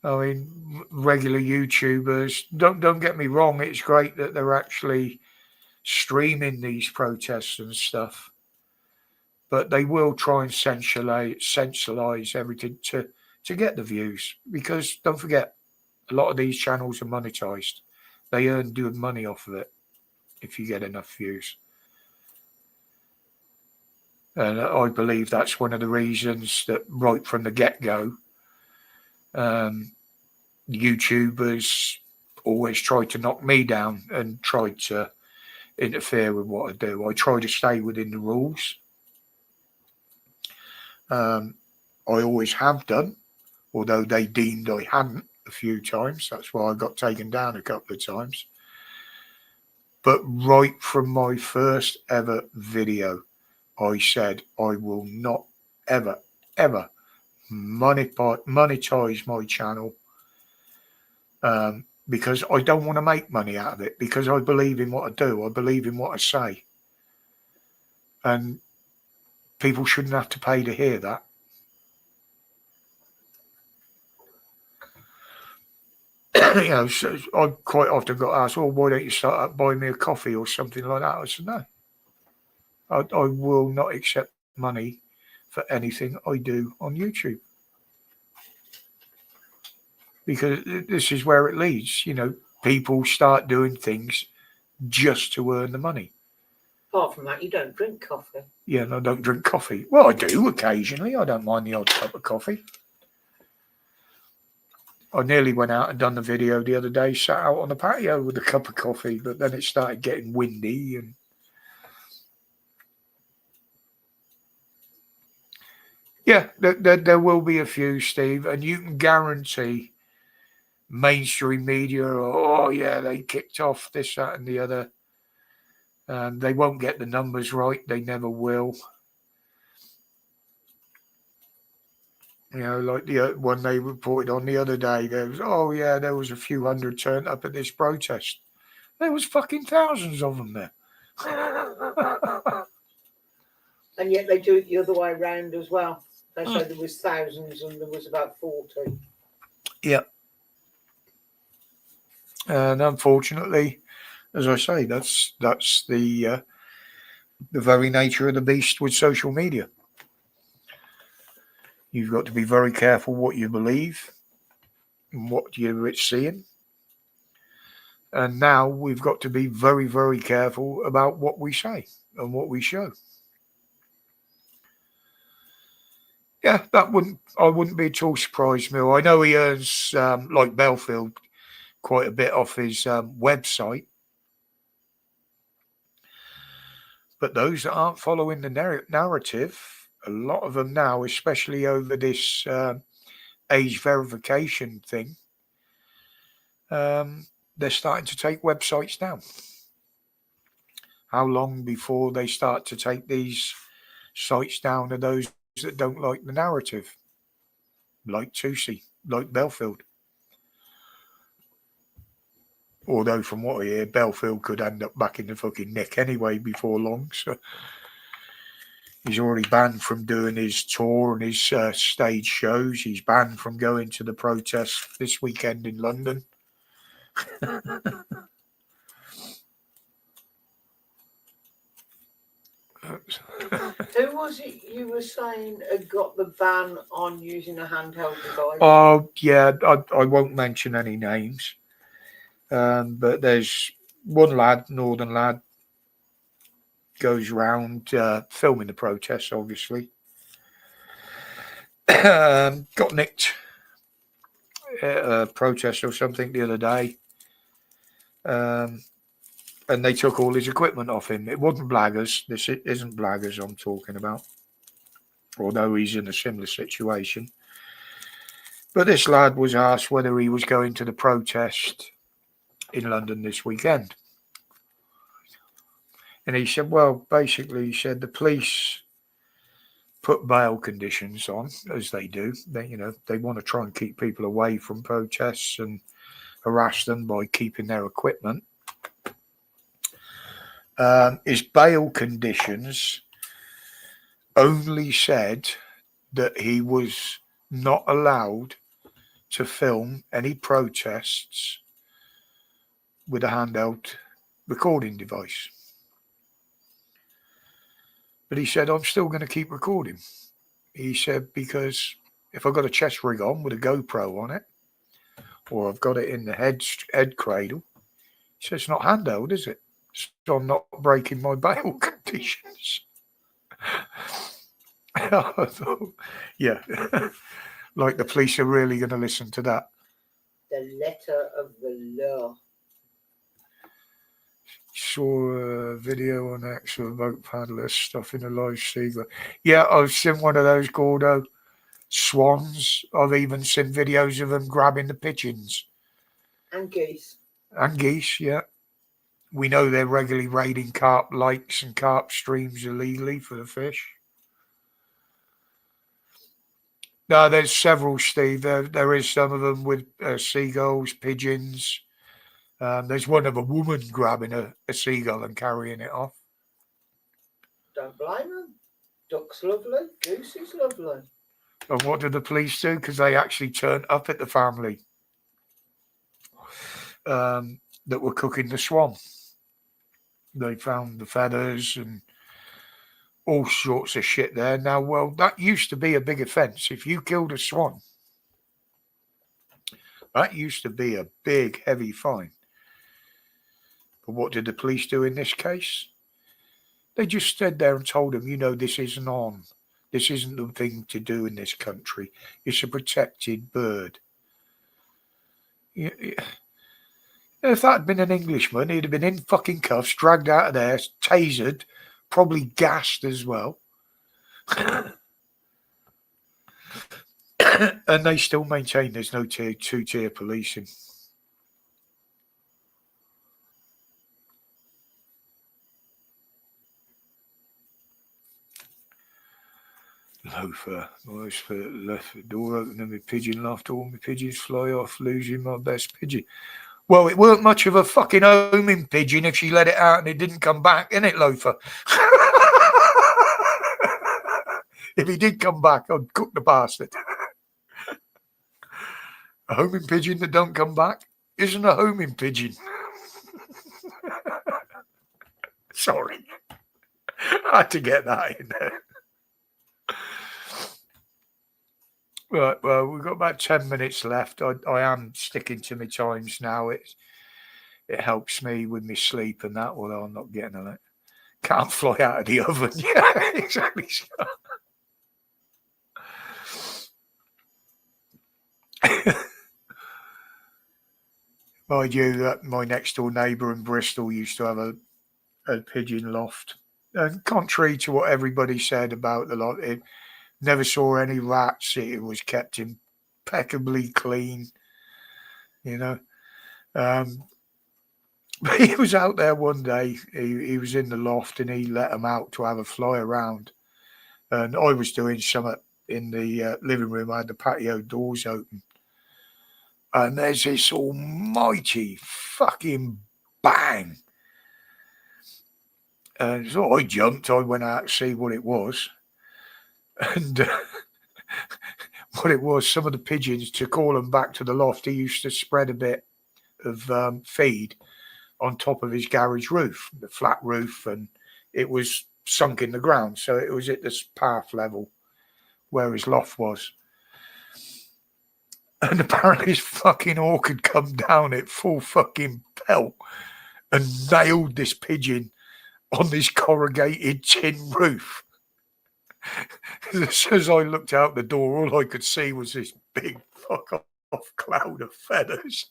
I mean, regular YouTubers. Don't get me wrong. It's great that they're actually streaming these protests and stuff, but they will try and sensationalize everything to get the views. Because don't forget, a lot of these channels are monetized. They earn good money off of it if you get enough views. And I believe that's one of the reasons that right from the get-go, YouTubers always try to knock me down and try to interfere with what I do. I try to stay within the rules. I always have done, although they deemed I hadn't a few times. That's why I got taken down a couple of times. But right from my first ever video, I said I will not ever monetize my channel because I don't want to make money out of it, because I believe in what I do. I believe in what I say. And people shouldn't have to pay to hear that. So I quite often got asked, "Oh, why don't you start up buying me a coffee or something like that?" I said, "No, I will not accept money for anything I do on YouTube, because this is where it leads. People start doing things just to earn the money." Apart from that, you don't drink coffee. Yeah, and I don't drink coffee. Well, I do occasionally. I don't mind the odd cup of coffee. I nearly went out and done the video the other day, sat out on the patio with a cup of coffee, but then it started getting windy and yeah, there will be a few, Steve, and you can guarantee mainstream media, oh yeah, they kicked off this, that, and the other. They won't get the numbers right. They never will. Like the one they reported on the other day, there was a few hundred turned up at this protest. There was fucking thousands of them there. And yet they do it the other way around as well. They say there was thousands and there was about 40. Yeah. And unfortunately, as I say, that's the very nature of the beast with social media. You've got to be very careful what you believe and what you're seeing. And now we've got to be very, very careful about what we say and what we show. Yeah, I wouldn't be at all surprised, Mill. I know he earns, like Belfield, quite a bit off his website. But those that aren't following the narrative, a lot of them now, especially over this age verification thing, they're starting to take websites down. How long before they start to take these sites down are those that don't like the narrative? Like Tusi, like Belfield. Although from what I hear, Belfield could end up back in the fucking nick anyway before long. So he's already banned from doing his tour and his stage shows. He's banned from going to the protest this weekend in London. Who was it you were saying had got the ban on using a handheld device? Oh, yeah, I won't mention any names. But there's one lad, northern lad, goes around filming the protests, obviously. Got nicked at a protest or something the other day. And they took all his equipment off him. It wasn't Blaggers. This isn't Blaggers I'm talking about, although he's in a similar situation. But this lad was asked whether he was going to the protest in London this weekend. And he said, well, basically, he said the police put bail conditions on, as they do. They want to try and keep people away from protests and harass them by keeping their equipment. His bail conditions only said that he was not allowed to film any protests with a handheld recording device. But he said, I'm still going to keep recording. He said, because if I've got a chest rig on with a GoPro on it, or I've got it in the head cradle, he said, it's not handheld, is it? So I'm not breaking my bail conditions. I thought, yeah, like the police are really going to listen to that. The letter of the law. Saw a video on X of a boat paddler stuffing a live seagull. Yeah, I've seen one of those Gordo swans. I've even seen videos of them grabbing the pigeons. And geese. And geese, yeah. We know they're regularly raiding carp lakes and carp streams illegally for the fish. No, there's several, Steve. There is some of them with seagulls, pigeons, There's one of a woman grabbing a seagull and carrying it off. Don't blame them. Duck's lovely. Goose is lovely. And what did the police do? Because they actually turned up at the family that were cooking the swan. They found the feathers and all sorts of shit there. Now, well, that used to be a big offence. If you killed a swan, that used to be a big, heavy fine. But what did the police do in this case? They just stood there and told him, this isn't on. This isn't the thing to do in this country. It's a protected bird. If that had been an Englishman, he'd have been in fucking cuffs, dragged out of there, tasered, probably gassed as well. And they still maintain there's no two-tier policing. Loafer. Always left the door open and my pigeon laughed. All my pigeons fly off, losing my best pigeon. Well, it weren't much of a fucking homing pigeon if she let it out and it didn't come back, innit, Loafer? If he did come back, I'd cook the bastard. A homing pigeon that don't come back isn't a homing pigeon. Sorry. I had to get that in there. Right, well, we've got about 10 minutes left. I am sticking to my times now. It helps me with my sleep and that, although I'm not getting on it. Can't fly out of the oven. Yeah, exactly. Mind you, that my next door neighbour in Bristol used to have a pigeon loft. And contrary to what everybody said about the lot, it never saw any rats. It was kept impeccably clean, But he was out there one day. He was in the loft and he let them out to have a fly around. And I was doing something in the living room. I had the patio doors open. And there's this almighty fucking bang. And so I jumped. I went out to see what it was. And what it was, some of the pigeons, to call them back to the loft, he used to spread a bit of feed on top of his garage roof, the flat roof, and it was sunk in the ground. So it was at this path level where his loft was. And apparently his fucking hawk had come down at full fucking pelt and nailed this pigeon on this corrugated tin roof. As soon as I looked out the door, all I could see was this big fuck off cloud of feathers.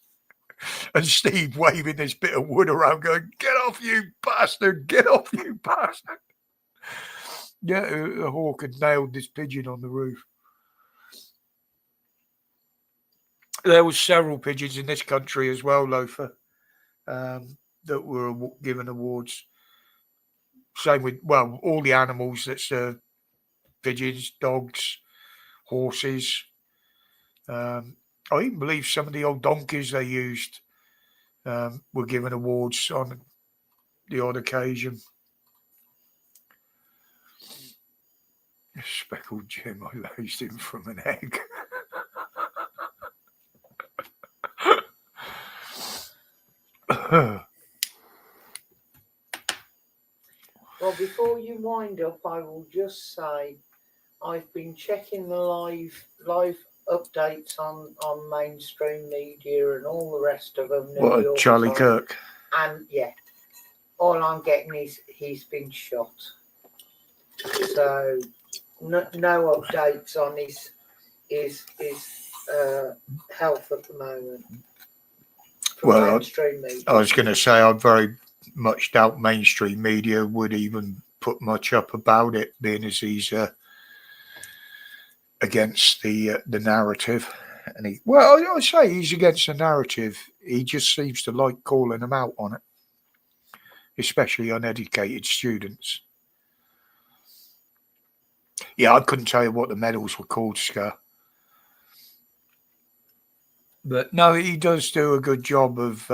And Steve waving this bit of wood around going, "Get off, you bastard! Get off, you bastard!" Yeah, a hawk had nailed this pigeon on the roof. There was several pigeons in this country as well, Loafer, that were given awards. Same with, all the animals that serve pigeons, dogs, horses. I even believe some of the old donkeys they used were given awards on the odd occasion. Speckled Jim, I raised him from an egg. Well, before you wind up, I will just say I've been checking the live updates on mainstream media and all the rest of them. What, Charlie Kirk? And yeah, all I'm getting is he's been shot. So no updates on his health at the moment. Well, I was going to say I very much doubt mainstream media would even put much up about it, being as he's against the narrative. And I say he's against the narrative. He just seems to like calling them out on it, especially uneducated students. Yeah, I couldn't tell you what the medals were called, Scar. But no, he does do a good job of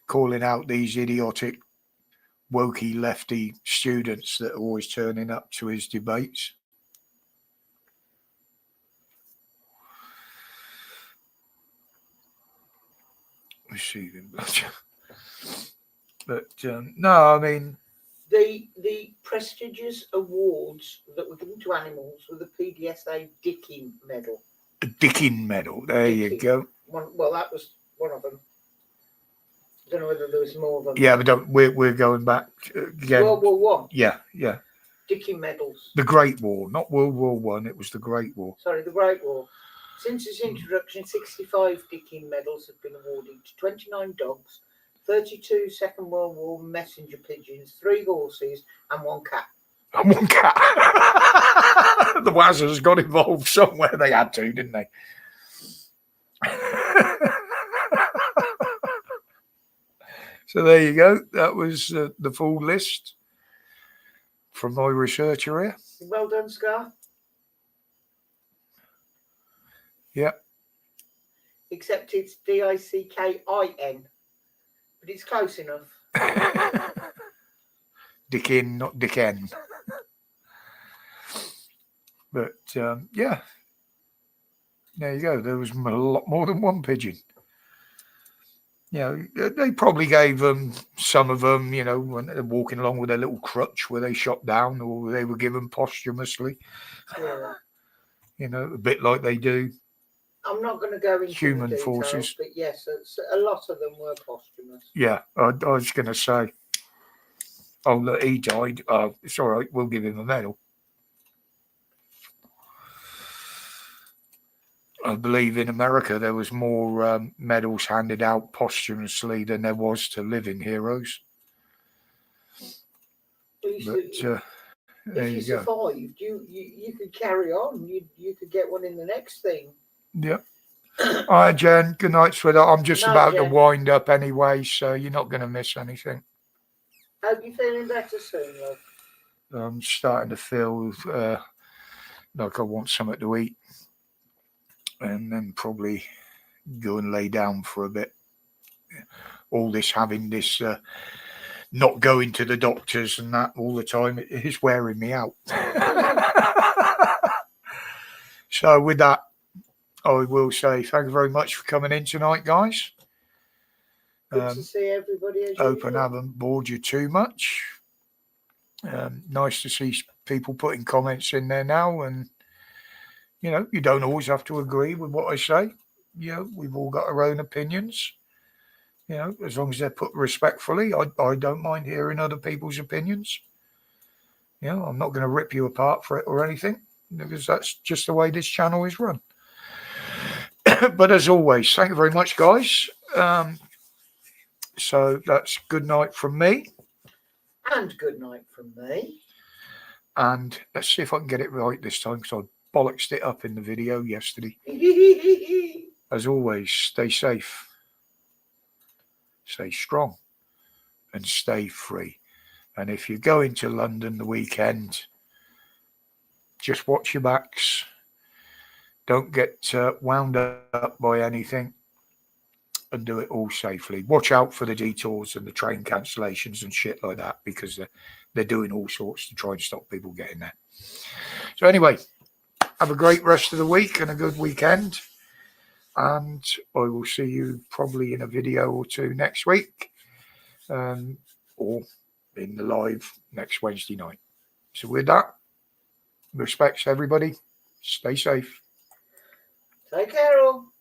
calling out these idiotic, wokey, lefty students that are always turning up to his debates. Receiving blood. But no, I mean, the prestigious awards that were given to animals were the PDSA Dicking Medal. a Dicking medal. There you Dicking. go. Well, that was one of them. I don't know whether there was more of them. Yeah, but we're going back again. World War One. Yeah. Dicking medals. The Great War, not World War One. It was the Great War. Sorry, the Great War. Since its introduction, 65 Dicking medals have been awarded to 29 dogs, 32 Second World War messenger pigeons, 3 horses, and 1 cat. And 1 cat. The Wazzers got involved somewhere. They had to, didn't they? So there you go. That was the full list from my research area. Well done, Scar. Yep. Except it's Dickin, but it's close enough. Dickin, not Dicken. But yeah, there you go. There was a lot more than 1 pigeon. You know, they probably gave them, some of them, you know, when they're walking along with their little crutch where they shot down, or they were given posthumously. Yeah. You know, a bit like they do. I'm not going to go into Human the details, forces. but yes, a lot of them were posthumous. Yeah, I was going to say, oh, look, he died. It's all right. We'll give him a medal. I believe in America there was more medals handed out posthumously than there was to living heroes. But there if you go. survived, you could carry on. You could get one in the next thing. Yep. All right, Jen. Good night, sweetheart. I'm just about Jen. to wind up anyway, so you're not going to miss anything. Hope you're feeling better soon, love. I'm starting to feel like I want something to eat, and then probably go and lay down for a bit. All this having this not going to the doctors and that all the time, it is wearing me out. So with that, I will say thank you very much for coming in tonight, guys. Good to see everybody. As Hope I usual. haven't bored you too much. Nice to see people putting comments in there now, and you know, you don't always have to agree with what I say. You know, we've all got our own opinions. You know, as long as they're put respectfully, I don't mind hearing other people's opinions. You know, I'm not going to rip you apart for it or anything, because that's just the way this channel is run. But as always, thank you very much, guys. So that's good night from me. And good night from me. And let's see if I can get it right this time, because I bollocksed it up in the video yesterday. As always, stay safe, stay strong, and stay free. And if you're going to London the weekend, just watch your backs. Don't get wound up by anything, and do it all safely. Watch out for the detours and the train cancellations and shit like that, because they're doing all sorts to try and stop people getting there. So anyway, have a great rest of the week and a good weekend. And I will see you probably in a video or 2 next week, or in the live next Wednesday night. So with that, respects everybody. Stay safe. Take care all.